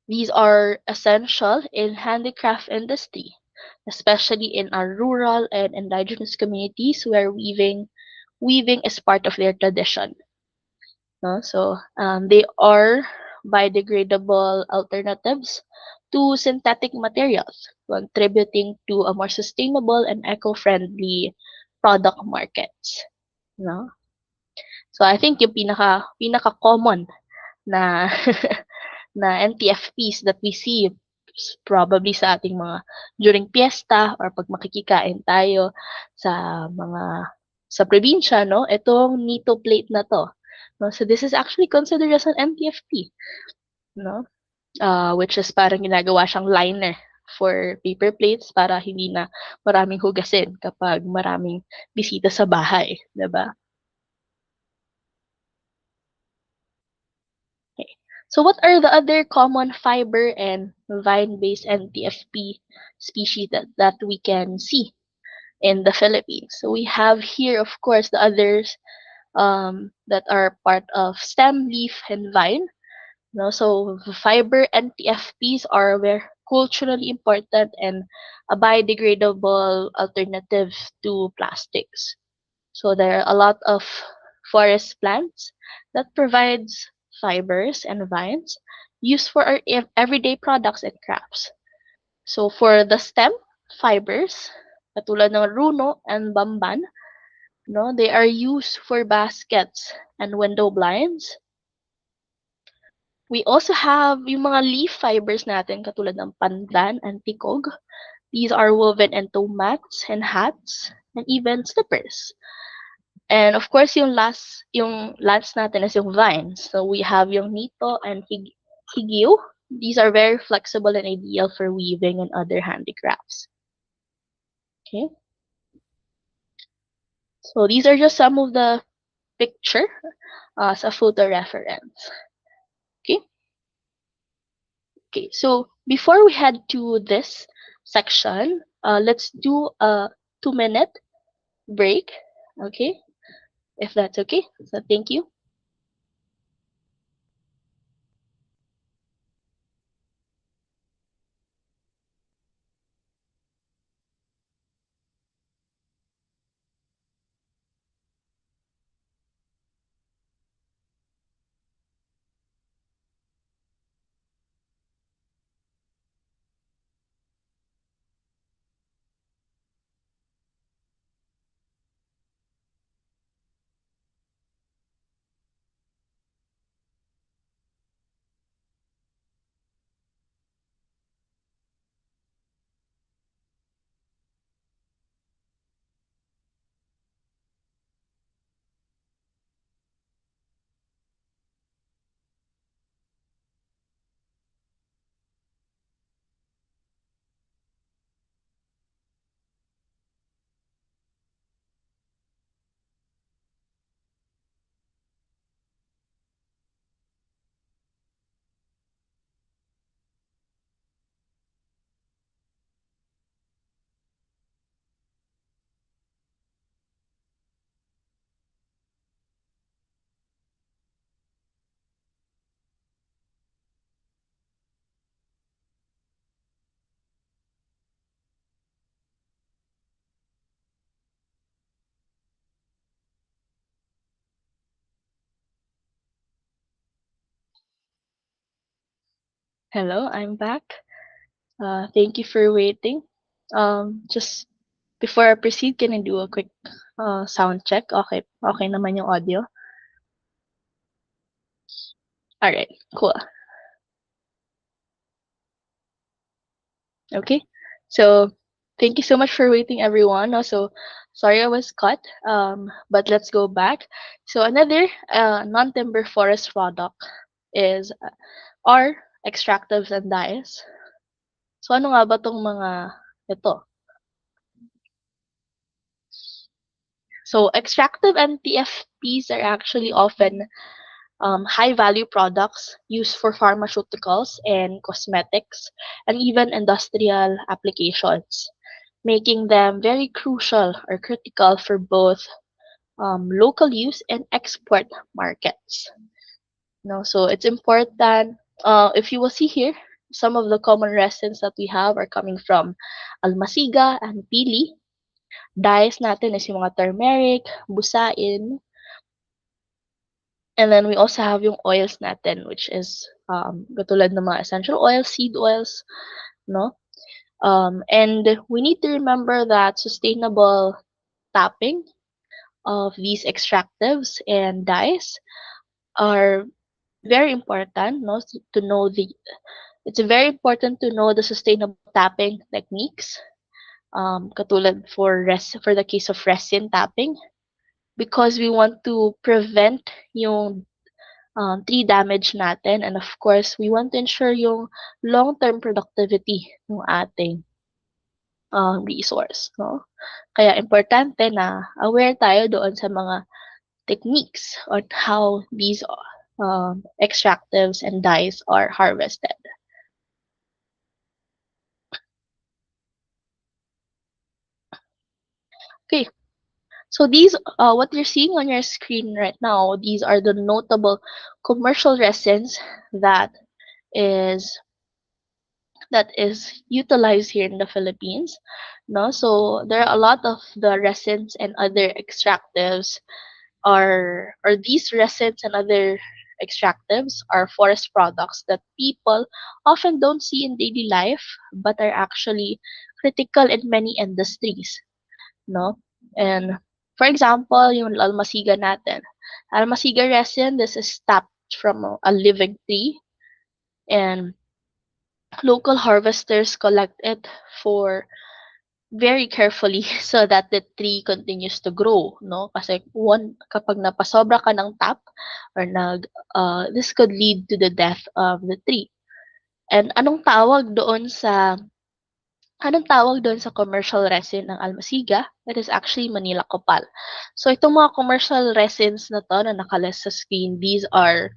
these are essential in handicraft industry, especially in our rural and indigenous communities where weaving is part of their tradition. No? So they are biodegradable alternatives to synthetic materials, contributing to a more sustainable and eco-friendly product markets. No? So I think yung pinaka common na na NTFPs that we see probably sa ating mga during piyesta or pag makikikain tayo sa sa probinsya, no? Itong Nito plate na to. No? So this is actually considered as an NTFP, no? Which is parang ginagawa siyang liner for paper plates para hindi na maraming hugasin kapag maraming bisita sa bahay, 'di ba? Okay. So what are the other common fiber and vine-based NTFP species that we can see in the Philippines? So we have here, of course, the others that are part of stem, leaf, and vine. No, so the fiber NTFPs are very culturally important and a biodegradable alternative to plastics. So there are a lot of forest plants that provides fibers and vines used for our everyday products and crafts. So for the stem fibers, katulad ng runo and bamban, no, they are used for baskets and window blinds. We also have yung mga leaf fibers natin katulad ng pandan and tikog. These are woven into mats and hats and even slippers. And of course, yung last natin is yung vines. So we have yung nito and higio. These are very flexible and ideal for weaving and other handicrafts. Okay, so these are just some of the picture as a photo reference. Okay, okay. So before we head to this section, let's do a 2 minute break. Okay, if that's okay. So thank you. Hello, I'm back. Thank you for waiting. Just before I proceed, can I do a quick sound check? Okay, okay naman yung audio. All right, cool. Okay, so thank you so much for waiting, everyone. Also, sorry I was cut, but let's go back. So another non-timber forest product is are extractives and dyes. So ano nga ba tong mga ito? So extractive and TFPs are actually often high-value products used for pharmaceuticals and cosmetics and even industrial applications, making them very crucial or critical for both local use and export markets. No, so it's important. If you will see here, some of the common resins that we have are coming from almasiga and pili. Dyes natin is yung mga turmeric, busain, and then we also have yung oils natin, which is katulad ng mga essential oils, seed oils, no? And we need to remember that sustainable tapping of these extractives and dyes are very important, no? To know the It's very important to know the sustainable tapping techniques. Katulad for the case of resin tapping, because we want to prevent yung tree damage natin, and of course we want to ensure yung long-term productivity ng ating resource, no? Kaya importante na aware tayo doon sa mga techniques on how these extractives and dyes are harvested. Okay, so these, what you're seeing on your screen right now, these are the notable commercial resins that is utilized here in the Philippines. No, so there are a lot of the resins and other extractives or these resins and other extractives are forest products that people often don't see in daily life but are actually critical in many industries, no? And for example, yung almasiga natin. Almasiga resin, this is tapped from a living tree, and local harvesters collect it for very carefully so that the tree continues to grow, no? Kasi kapag napasobra ka ng tap or this could lead to the death of the tree. And anong tawag doon sa commercial resin ng almasiga? It is actually Manila Copal. So itong mga commercial resins na to na nakaless sa screen, these are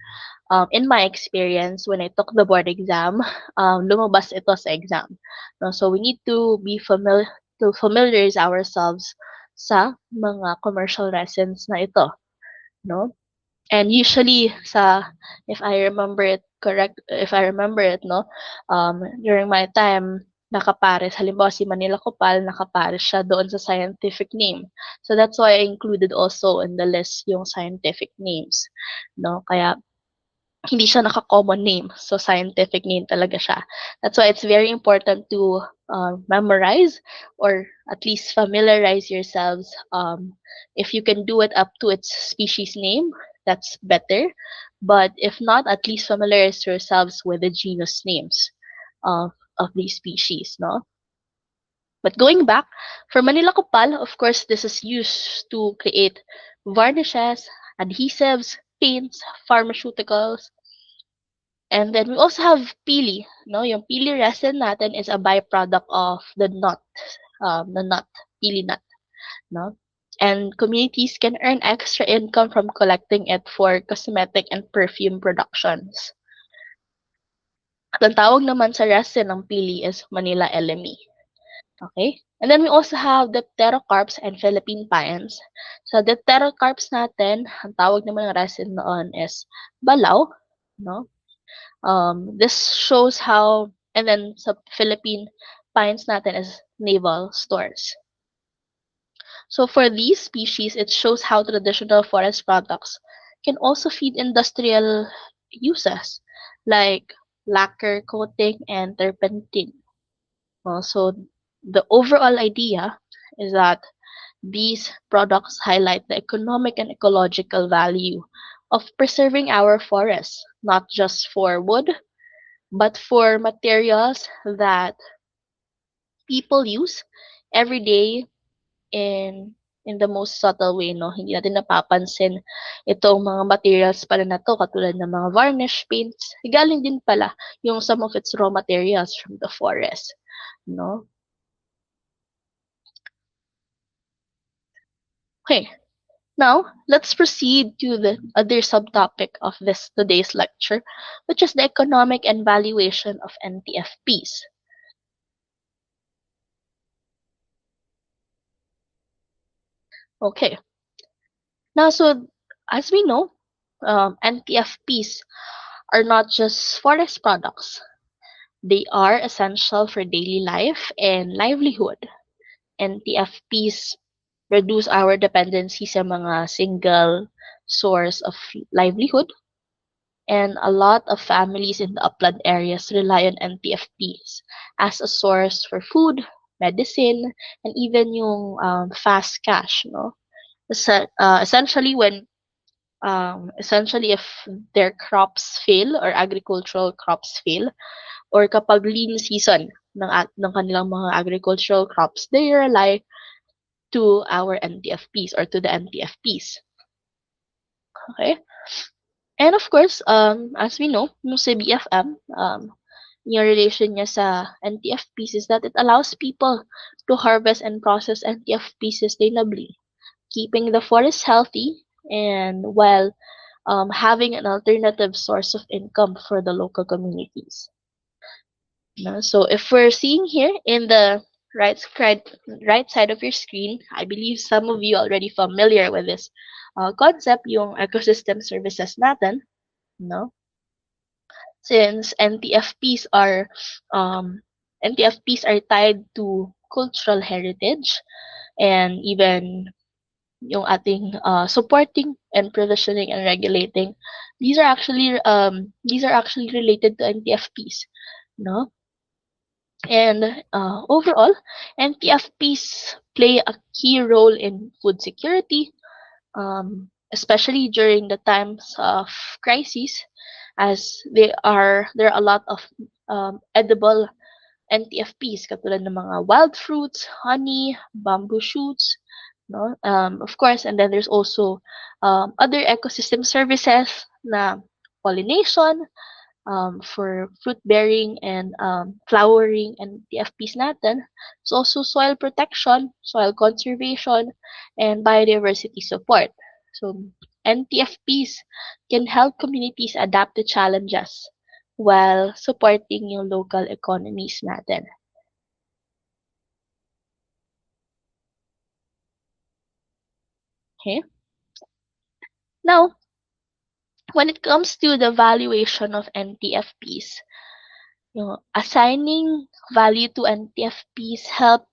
in my experience, when I took the board exam, lumabas ito sa exam. No? So we need to be familiarize ourselves sa mga commercial resins na ito, no? And usually if I remember it, no, during my time, nakapares, halimbawa si Manila Copal, nakapares siya doon sa scientific name. So that's why I included also in the list yung scientific names, no? Kaya hindi siya naka-common name. So, scientific name talaga siya. That's why it's very important to memorize or at least familiarize yourselves. If you can do it up to its species name, that's better. But if not, at least familiarize yourselves with the genus names of these species, no? But going back, for Manila Kupal, of course, this is used to create varnishes, adhesives, paints, pharmaceuticals, and then we also have pili, no? Yung pili resin natin is a byproduct of the nut, pili nut, no? And communities can earn extra income from collecting it for cosmetic and perfume productions. At ang tawag naman sa resin ng pili is Manila LME. Okay? And then we also have the pterocarps and Philippine pines. So the pterocarps natin, ang tawag naman ng resin noon is balaw, no? This shows how, and then sa Philippine pines natin is naval stores. So for these species, it shows how traditional forest products can also feed industrial uses like lacquer coating and turpentine. So the overall idea is that these products highlight the economic and ecological value of preserving our forests, not just for wood, but for materials that people use every day in the most subtle way, no? Hindi natin napapansin itong mga materials pala na to, katulad ng mga varnish paints. Galing din pala yung some of its raw materials from the forest, no? Okay, now let's proceed to the other subtopic of this today's lecture, which is the economic and valuation of NTFPs. Okay, now so as we know, NTFPs are not just forest products. They are essential for daily life and livelihood. NTFPs reduce our dependency sa mga single source of livelihood, and a lot of families in the upland areas rely on NTFPs as a source for food, medicine, and even yung fast cash, no? Essentially, essentially if their crops fail or agricultural crops fail, or kapag lean season ng kanilang mga agricultural crops, they rely to our NTFPs or to the NTFPs. Okay? And of course, as we know, yung sa BFM, yung relation niya sa NTFPs is that it allows people to harvest and process NTFPs sustainably, keeping the forest healthy and while having an alternative source of income for the local communities. No? So if we're seeing here in the right side of your screen, I believe some of you already familiar with this concept, yung ecosystem services natin, no? Since um, NTFPs are tied to cultural heritage and even yung ating supporting and provisioning and regulating, these are actually related to NTFPs, no? And overall, NTFPs play a key role in food security, especially during the times of crises, as there are a lot of edible NTFPs, katulad ng mga wild fruits, honey, bamboo shoots, no? Of course, and then there's also other ecosystem services na pollination, for fruit bearing and flowering and TFPs natin. It's also soil protection, soil conservation, and biodiversity support. So NTFPs can help communities adapt to challenges while supporting yung local economies natin. Okay? Now, when it comes to the valuation of NTFPs, assigning value to NTFPs help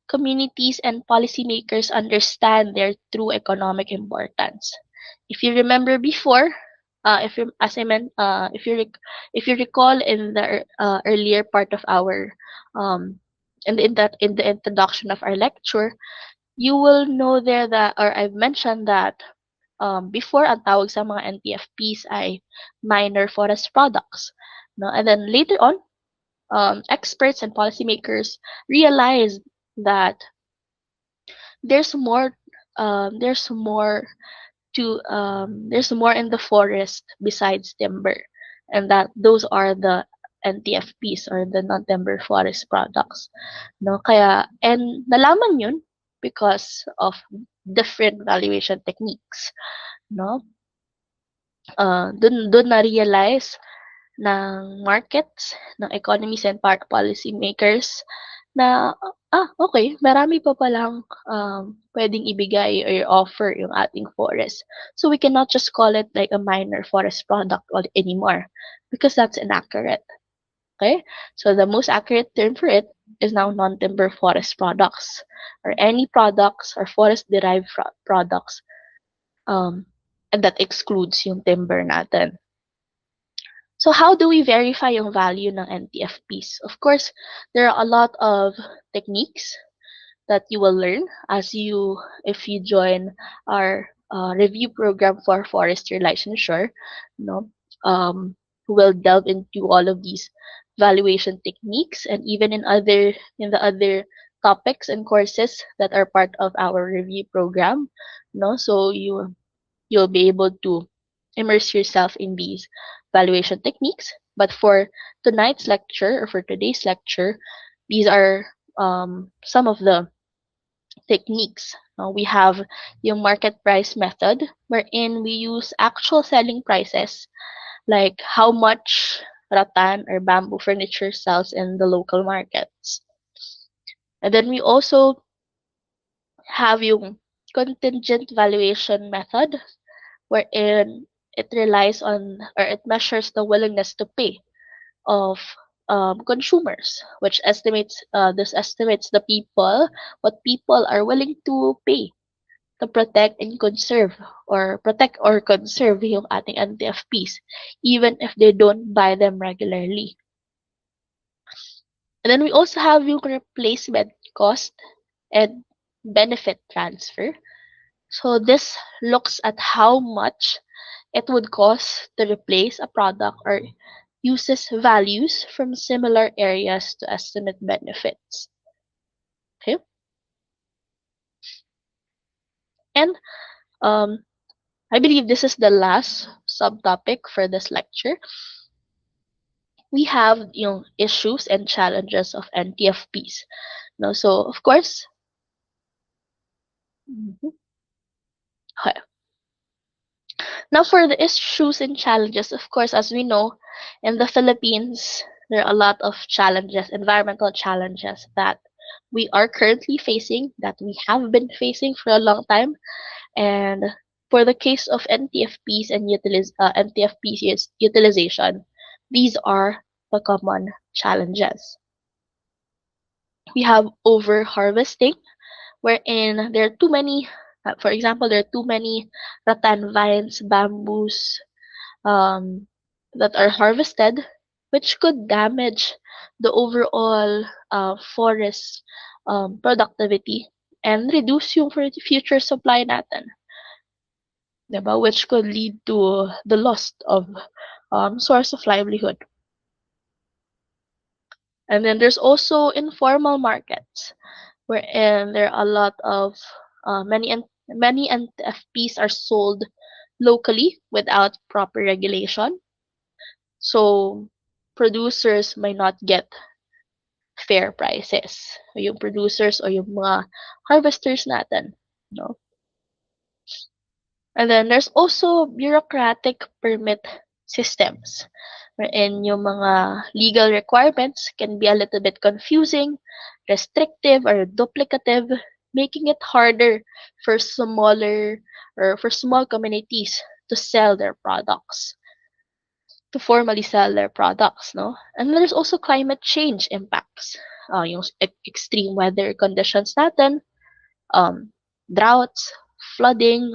communities and policymakers understand their true economic importance. If you remember before, if you, as I meant, if you recall in the earlier part of our in the introduction of our lecture, you will know there that, or I've mentioned that before ang tawag sa mga NTFPs ay minor forest products, no? And then later on, experts and policymakers realized that there's more there's more there's more in the forest besides timber, and that those are the NTFPs or the non-timber forest products, no? Kaya, and nalaman yun because of different valuation techniques, no? Dun na realize ng markets, ng economies and policy makers na, okay, marami pa palang pwedeng ibigay or offer yung ating forest. So we cannot just call it like a minor forest product anymore because that's inaccurate. Okay? So the most accurate term for it is now non-timber forest products, or any products or forest-derived products, and that excludes yung timber natin. So how do we verify yung value ng NTFPs? Of course, there are a lot of techniques that you will learn if you join our review program for forestry licensure, no? We'll delve into all of these valuation techniques, and even in the other topics and courses that are part of our review program. No, so you'll be able to immerse yourself in these valuation techniques. But for tonight's lecture or for today's lecture, these are some of the techniques. We have yung market price method, wherein we use actual selling prices, like how much rattan or bamboo furniture sells in the local markets. And then we also have yung contingent valuation method, wherein it relies on or it measures the willingness to pay of consumers, which estimates this estimates the people what people are willing to pay to protect or conserve yung ating NTFPs, even if they don't buy them regularly. And then we also have yung replacement cost and benefit transfer. So this looks at how much it would cost to replace a product or uses values from similar areas to estimate benefits. Okay? And um, I believe this is the last subtopic for this lecture. We have yung issues and challenges of NTFPs. No, so of course, Mhm. Okay. Now for the issues and challenges, of course, as we know, in the Philippines, there are a lot of challenges, environmental challenges that we are currently facing, that we have been facing for a long time. And for the case of NTFPs and NTFPs utilization, these are the common challenges. We have over harvesting, wherein there are too many, for example, there are too many rattan vines, bamboos, um, that are harvested, which could damage the overall forest productivity and reduce yung future supply natin, diba? Which could lead to the loss of source of livelihood. And then there's also informal markets, wherein there are a lot of many NFPs are sold locally without proper regulation. So producers may not get fair prices. Yung producers o yung mga harvesters natin, no? And then there's also bureaucratic permit systems, wherein yung mga legal requirements can be a little bit confusing, restrictive, or duplicative, making it harder for smaller or for small communities to sell their products, to formally sell their products, no? And there's also climate change impacts. Yung extreme weather conditions natin, um, droughts, flooding,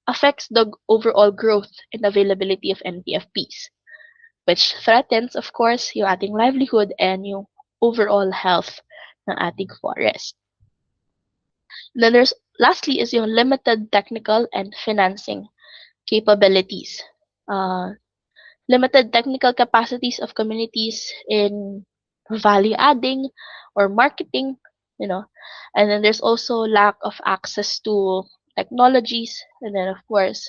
affects the overall growth and availability of NTFPs, which threatens, of course, yung ating livelihood and yung overall health ng ating forest. Then there's lastly is yung limited technical and financing capabilities. Limited technical capacities of communities in value adding or marketing, you know. And then there's also lack of access to technologies, and then of course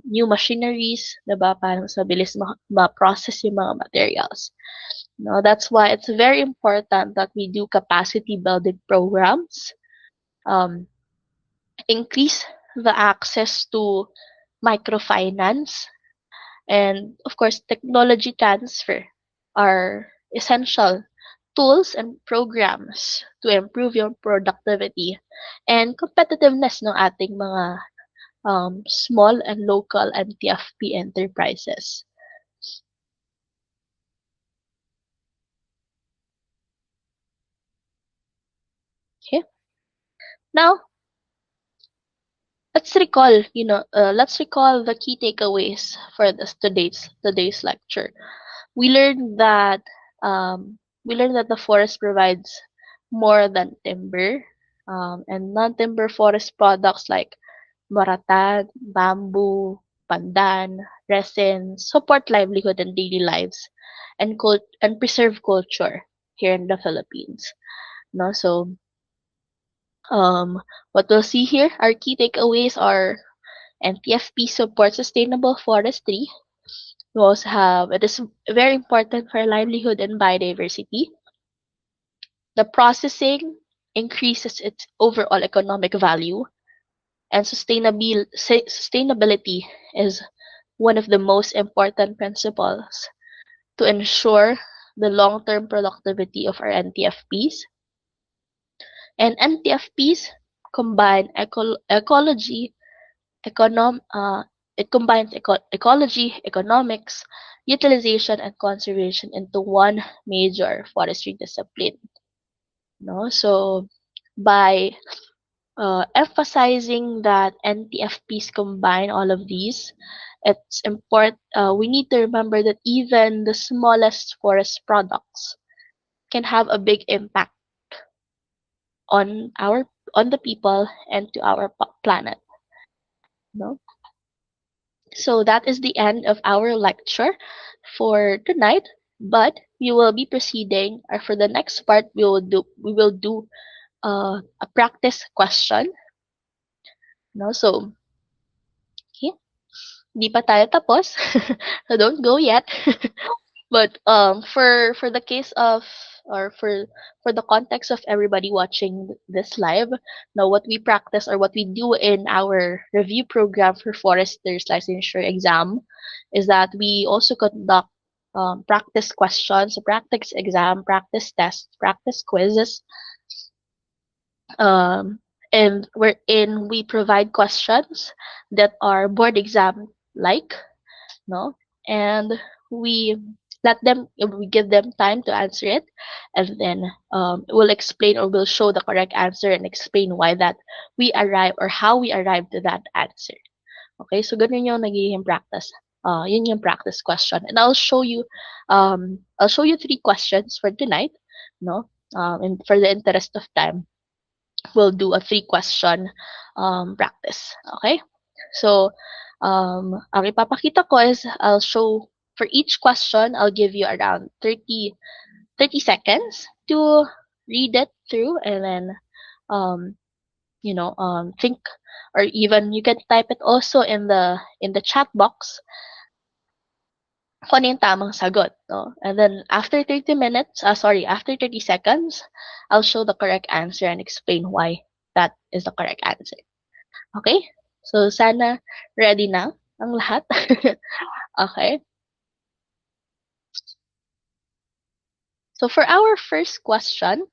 new machineries, diba? Para mas mabilis ma-process yung mga materials. No, that's why it's very important that we do capacity building programs, um, increase the access to microfinance, and of course, technology transfer are essential tools and programs to improve your productivity and competitiveness ng ating mga small and local NTFP enterprises. Okay. Now, let's recall the key takeaways for this today's lecture. We learned that the forest provides more than timber, and non-timber forest products like maratan, bamboo, pandan, resin, support livelihood and daily lives, and preserve culture here in the Philippines. No, so what we'll see here, our key takeaways are NTFP supports sustainable forestry. We also have it is very important for livelihood and biodiversity. The processing increases its overall economic value, and sustainability is one of the most important principles to ensure the long-term productivity of our NTFPs. And NTFPs combine ecology, econom it combines ecology, economics, utilization, and conservation into one major forestry discipline. No, so by emphasizing that NTFPs combine all of these, it's important. We need to remember that even the smallest forest products can have a big impact on our on the people and to our planet. No? So that is the end of our lecture for tonight. But we will be proceeding, or for the next part, we will do a practice question. No, so okay, di pa tayo tapos. So don't go yet. But for the case of or for the context of everybody watching this live, now what we practice or what we do in our review program for foresters licensure exam is that we also conduct practice questions, practice exam, practice tests, practice quizzes, um, and wherein we provide questions that are board exam like, no, and we we give them time to answer it, and then we'll explain or we'll show the correct answer and explain why that we arrive or how we arrived to that answer. Okay, so ganun yung nagiging practice. Yun yung practice question, and I'll show you three questions for tonight, no, and for the interest of time we'll do a three question practice. Okay? So, ang ipapakita ko is I'll show for each question, I'll give you around 30 seconds to read it through, and then, um, think, or even you can type it also in the chat box kung ano yung tamang sagot, no? And then after 30 minutes, after 30 seconds, I'll show the correct answer and explain why that is the correct answer. Okay? So sana ready na ang lahat. Okay? So for our first question,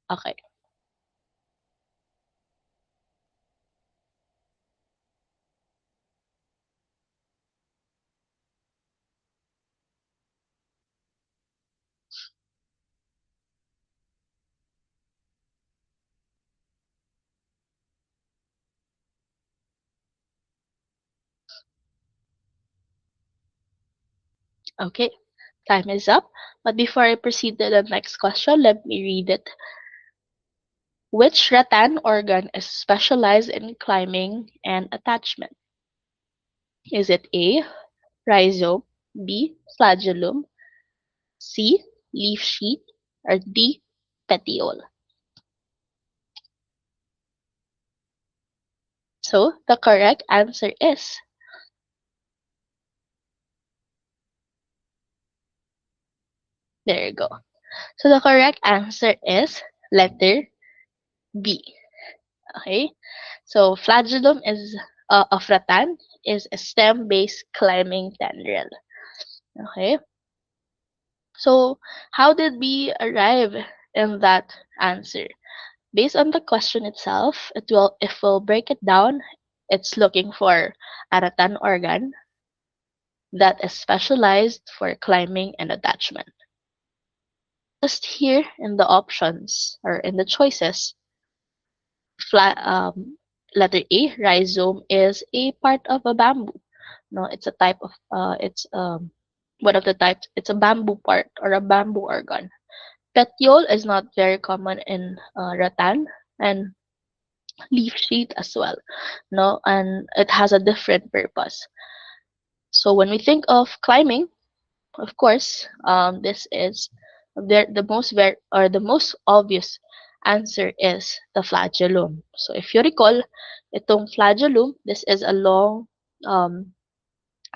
okay. Okay. Time is up. But before I proceed to the next question, let me read it. Which rattan organ is specialized in climbing and attachment? Is it A, rhizome, B, flagellum, C, leaf sheath, or D, petiole? So the correct answer is, there you go. So the correct answer is letter B. Okay. So flagellum is of rattan is a stem-based climbing tendril. Okay. So how did we arrive in that answer? Based on the question itself, if we'll break it down, it's looking for a rattan organ that is specialized for climbing and attachment. Just here in the options or in the choices, letter A, rhizome is a part of a bamboo. No, it's a type of it's one of the types. It's a bamboo part or a bamboo organ. Petiole is not very common in rattan, and leaf sheet as well, no, and it has a different purpose. So when we think of climbing, of course, this is the most or the most obvious answer is the flagellum. So if you recall, itong flagellum, this is a long, um,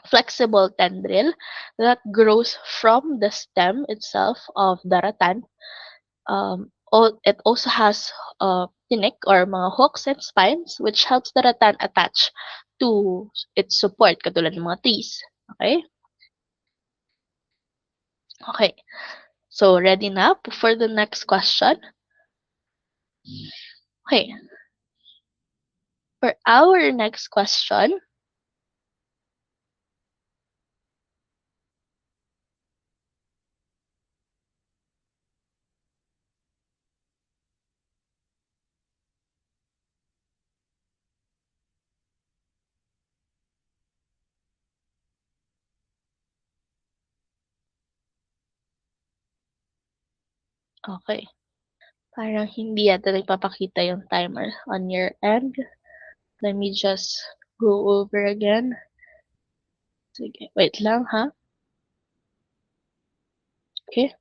flexible tendril that grows from the stem itself of the rattan. It also has tinik or mga hooks and spines which helps the rattan attach to its support katulad ng mga trees. Okay? Okay. So ready na for the next question? Okay. For our next question, okay. Parang hindi yata nagpapakita yung timer on your end. Let me just go over again. Sige, wait lang ha. Okay.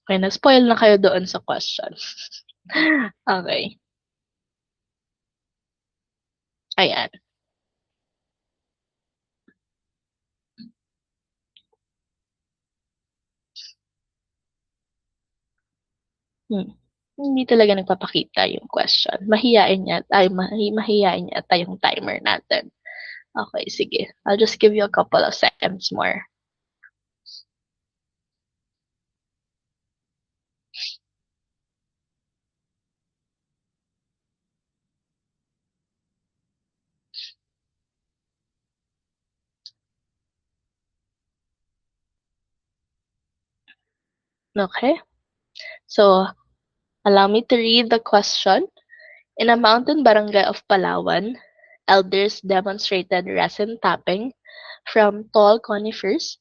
Okay, na-spoil na kayo doon sa question. Okay. Ayan. Hmm. Hindi talaga nagpapakita yung question. Mahiyain yata yung timer natin. Okay, sige. I'll just give you a couple of seconds more. Okay? So, allow me to read the question. In a mountain barangay of Palawan, elders demonstrated resin tapping from tall conifers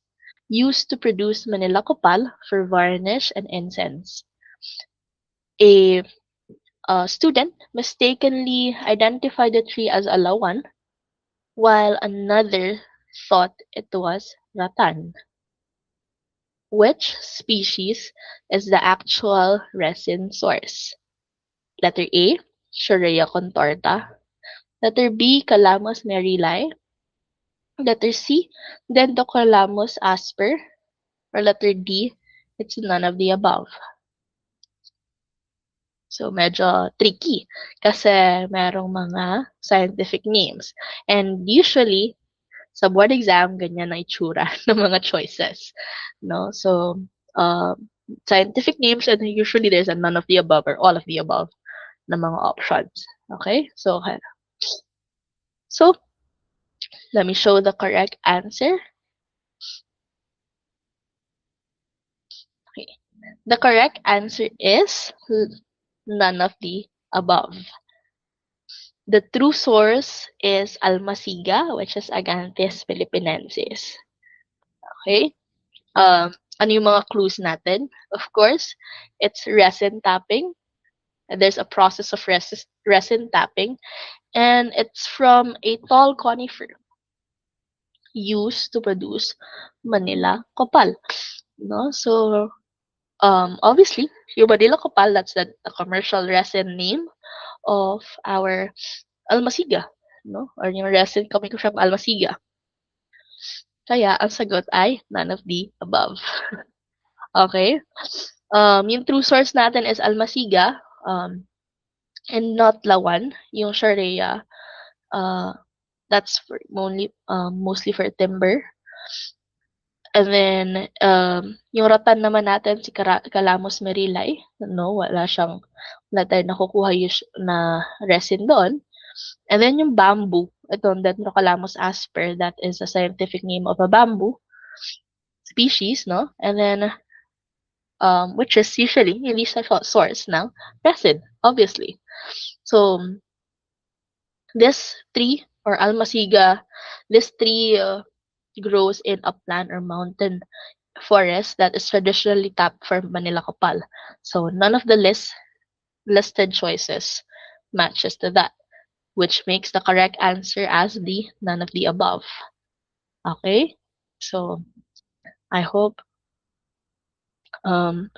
used to produce Manila Kopal for varnish and incense. A, student mistakenly identified the tree as alawan, while another thought it was rattan. Which species is the actual resin source? Letter A, Shorea contorta. Letter B, Calamus merili. Letter C, Dendrocalamus asper. Or letter D, it's none of the above. So, medyo tricky kasi merong mga scientific names. And usually, sa board exam, ganyan ang itsura ng mga choices. No? So, scientific names, and usually there's a none of the above or all of the above na mga options. Okay? So, let me show the correct answer. Okay. The correct answer is none of the above. The true source is Almasiga, which is Aganthis philippinensis. Okay? Ano yung mga clues natin? Of course, it's resin tapping. There's a process of resin tapping, and it's from a tall conifer used to produce Manila Kopal. No? So, obviously, yung Manila Kopal, that's the commercial resin name of our Almasiga, no? Or yung resin coming from Almasiga. Kaya, ang sagot ay none of the above. Okay? Yung true source natin is Almasiga, and not Lawan, yung Sharia. That's for mostly for timber. And then, yung rattan naman natin, si Calamus merili, no? Wala tayong nakukuha na resin doon. And then yung bamboo, itong Dendrocalamus asper, that is a scientific name of a bamboo species, no? And then, which is usually hindi siya source ng resin, obviously. So, this tree or Almasiga, this tree grows in upland or mountain forest that is traditionally tapped for Manila Kopal. So, none of the list listed choices matches to that, which makes the correct answer as the none of the above. Okay? So I hope um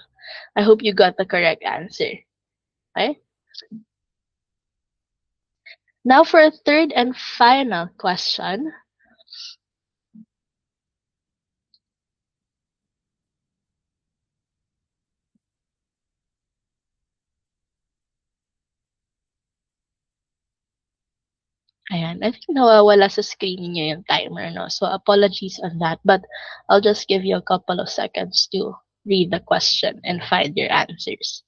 I hope you got the correct answer. Okay? Now for a third and final question. Ayan, I think nawawala sa screen niyo yung timer, no? So apologies on that, but I'll just give you a couple of seconds to read the question and find your answers.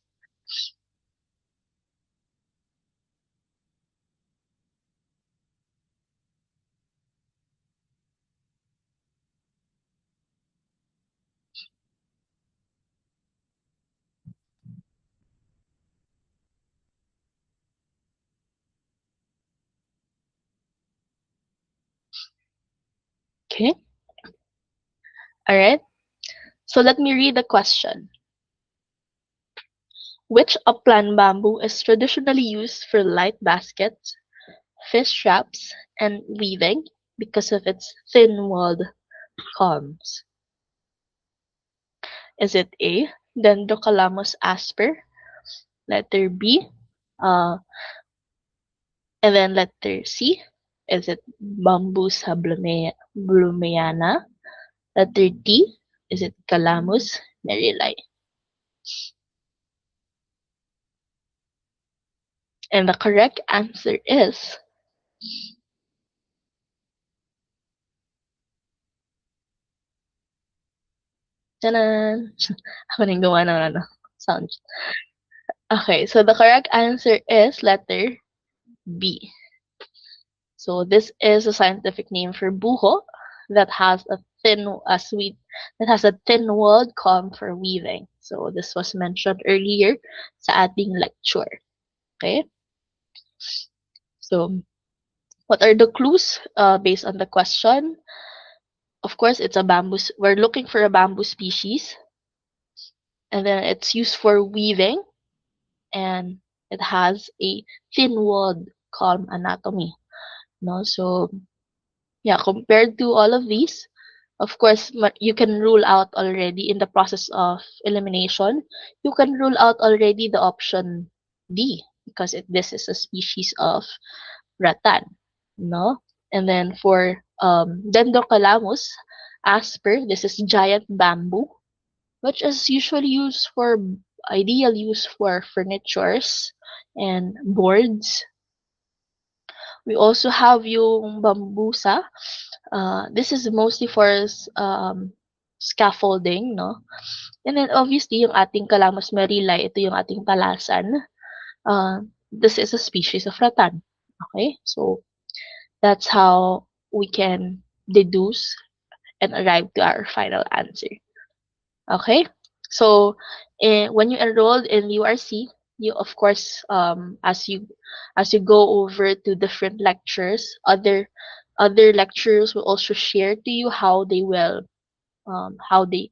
Okay? All right. So let me read the question. Which upland bamboo is traditionally used for light baskets, fish traps, and weaving because of its thin-walled columns? Is it A, Dendrocalamus asper, letter B, uh, and then letter C, is it Bambusa blumeiana? Letter D, is it Calamus merrill? And the correct answer is tanan! Ako na yung gawa ng sound. Okay, so the correct answer is letter B. So this is a scientific name for buho that has a thin-walled comb for weaving. So this was mentioned earlier sa ating lecture. Okay? So what are the clues based on the question? Of course, it's a bamboo. We're looking for a bamboo species, and then it's used for weaving, and it has a thin-walled comb anatomy. No, so yeah, compared to all of these, of course, you can rule out already in the process of elimination. You can rule out already the option D because this is a species of rattan, no? And then for Dendrocalamus asper, this is giant bamboo, which is usually used for ideal use for furnitures and boards. We also have yung bambusa. This is mostly for scaffolding, no? And then obviously yung ating Calamus merrillae, ito yung ating talasan. This is a species of rattan. Okay? So that's how we can deduce and arrive to our final answer. Okay? So when you enrolled in URC, you of course as you go over to different lectures, other lecturers will also share to you how they will how they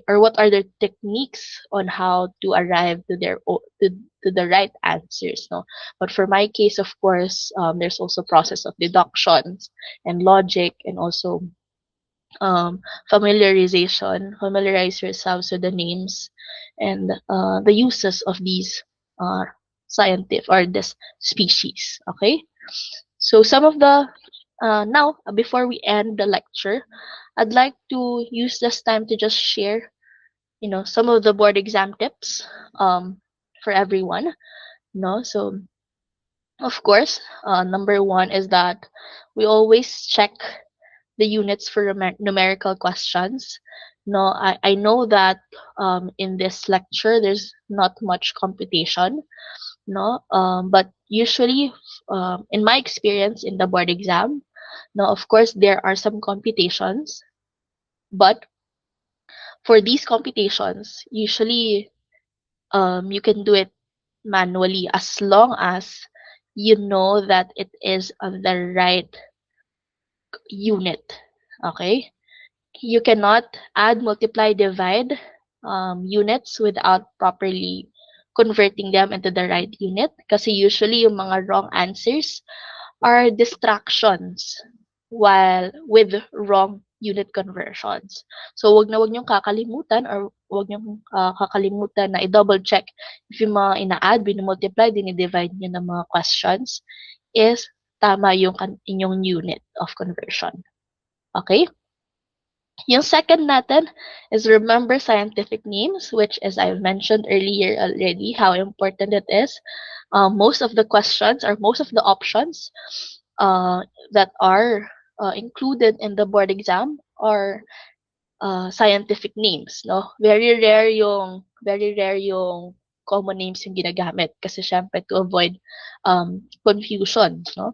or what are their techniques on how to arrive to to the right answers, no? But for my case, of course, there's also process of deductions and logic, and also familiarize yourselves with the names and the uses of these scientific or this species. Okay, so some of the now before we end the lecture, I'd like to use this time to just share, some of the board exam tips for everyone. No, so of course, number one is that we always check the units for numerical questions. No, I know that in this lecture there's not much computation, no, but usually in my experience in the board exam, no, of course there are some computations, but for these computations, usually you can do it manually as long as you know that it is on the right unit. Okay? You cannot add, multiply, divide units without properly converting them into the right unit. Kasi usually yung mga wrong answers are distractions while with wrong unit conversions. So, wag niyong kakalimutan or wag niyong kakalimutan na i-double check if yung mga ina-add, binimultiply, dinidivide niyo ng mga questions is tama yung inyong unit of conversion. Okay? Yung second natin is remember scientific names, which as I mentioned earlier already, how important it is. Most of the questions or most of the options that are included in the board exam are scientific names, no? Very rare yung common names yung ginagamit kasi syempre to avoid confusion, no?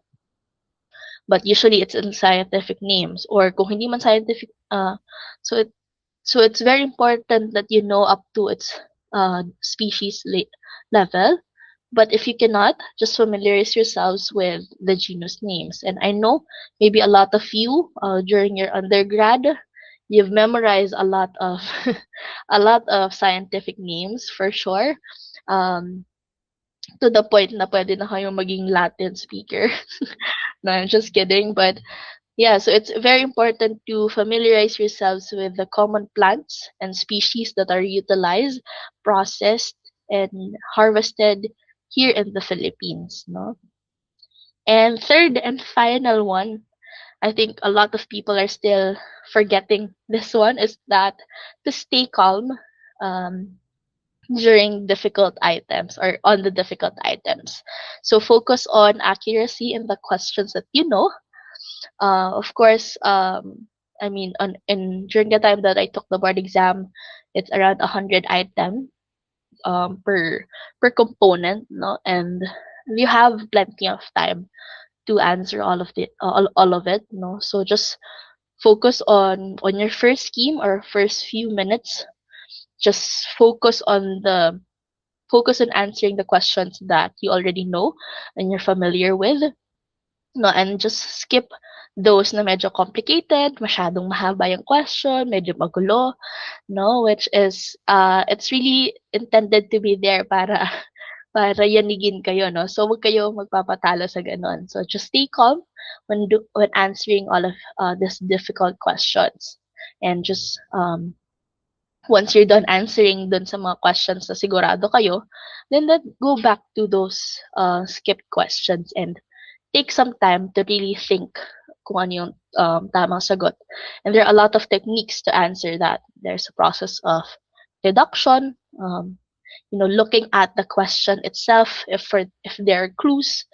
But usually it's in scientific names or kung hindi man scientific so it so it's very important that you know up to its species level. But if you cannot, just familiarize yourselves with the genus names. And I know maybe a lot of you during your undergrad, you've memorized a lot of a lot of scientific names for sure. Um, to the point na pwede na kayong maging Latin speaker. No, I'm just kidding. But yeah, so it's very important to familiarize yourselves with the common plants and species that are utilized, processed, and harvested here in the Philippines. No? And third and final one, I think a lot of people are still forgetting this one, is that to stay calm during difficult items or on the difficult items. So focus on accuracy in the questions that you know. Of course, I mean, during the time that I took the board exam, it's around 100 items per component, no, and you have plenty of time to answer all of it, no. So just focus on your first scheme or first few minutes. Just focus on answering the questions that you already know and you're familiar with, no, and just skip those na medyo complicated, masyadong mahaba yung question, medyo magulo, no, which is it's really intended to be there para para yanigin kayo, no. So wag kayo magpapatalo sa ganon. So just stay calm when answering all of these difficult questions, and just once you're done answering dun sa mga questions na sigurado kayo, then go back to those skipped questions and take some time to really think kung ano yung tamang sagot. And there are a lot of techniques to answer that. There's a process of deduction, looking at the question itself if there are clues,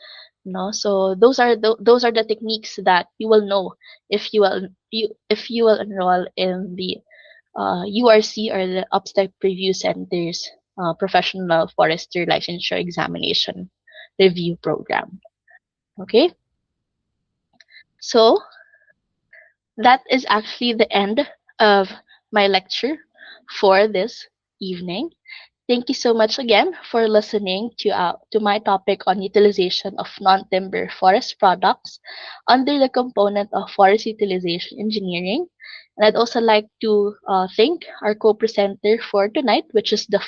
so those are the techniques that you will know if you will enroll in the URC or the Upstep Review Center's Professional Forester Licensure Examination Review Program. Okay, so that is actually the end of my lecture for this evening. Thank you so much again for listening to my topic on utilization of non-timber forest products under the component of forest utilization engineering. And I'd also like to thank our co-presenter for tonight, which is the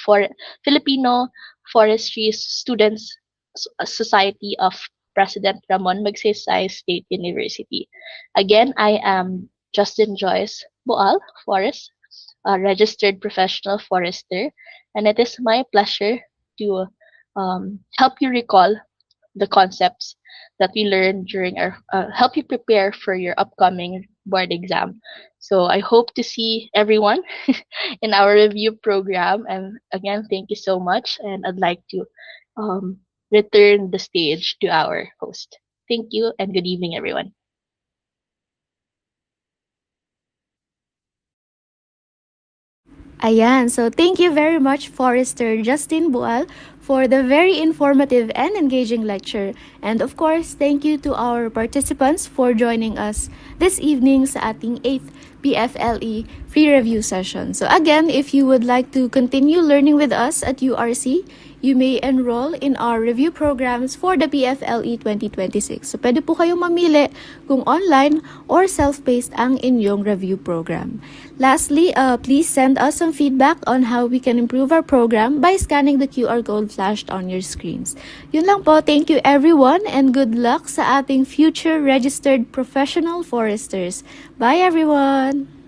Filipino Forestry Students Society of President Ramon Magsaysay State University. Again, I am Justin Joyce Boal, Forest, a registered professional forester, and it is my pleasure to help you recall the concepts that we learned during our help you prepare for your upcoming board exam. So I hope to see everyone in our review program. And again, thank you so much. And I'd like to return the stage to our host. Thank you and good evening, everyone. Ayan, so thank you very much, Forester Justin Bual, for the very informative and engaging lecture. And of course, thank you to our participants for joining us this evening sa ating 8th PFLE free review session. So again, if you would like to continue learning with us at URC, you may enroll in our review programs for the PFLE 2026. So, pwede po kayong mamili kung online or self-paced ang inyong review program. Lastly, please send us some feedback on how we can improve our program by scanning the QR code flashed on your screens. Yun lang po. Thank you everyone and good luck sa ating future registered professional foresters. Bye everyone!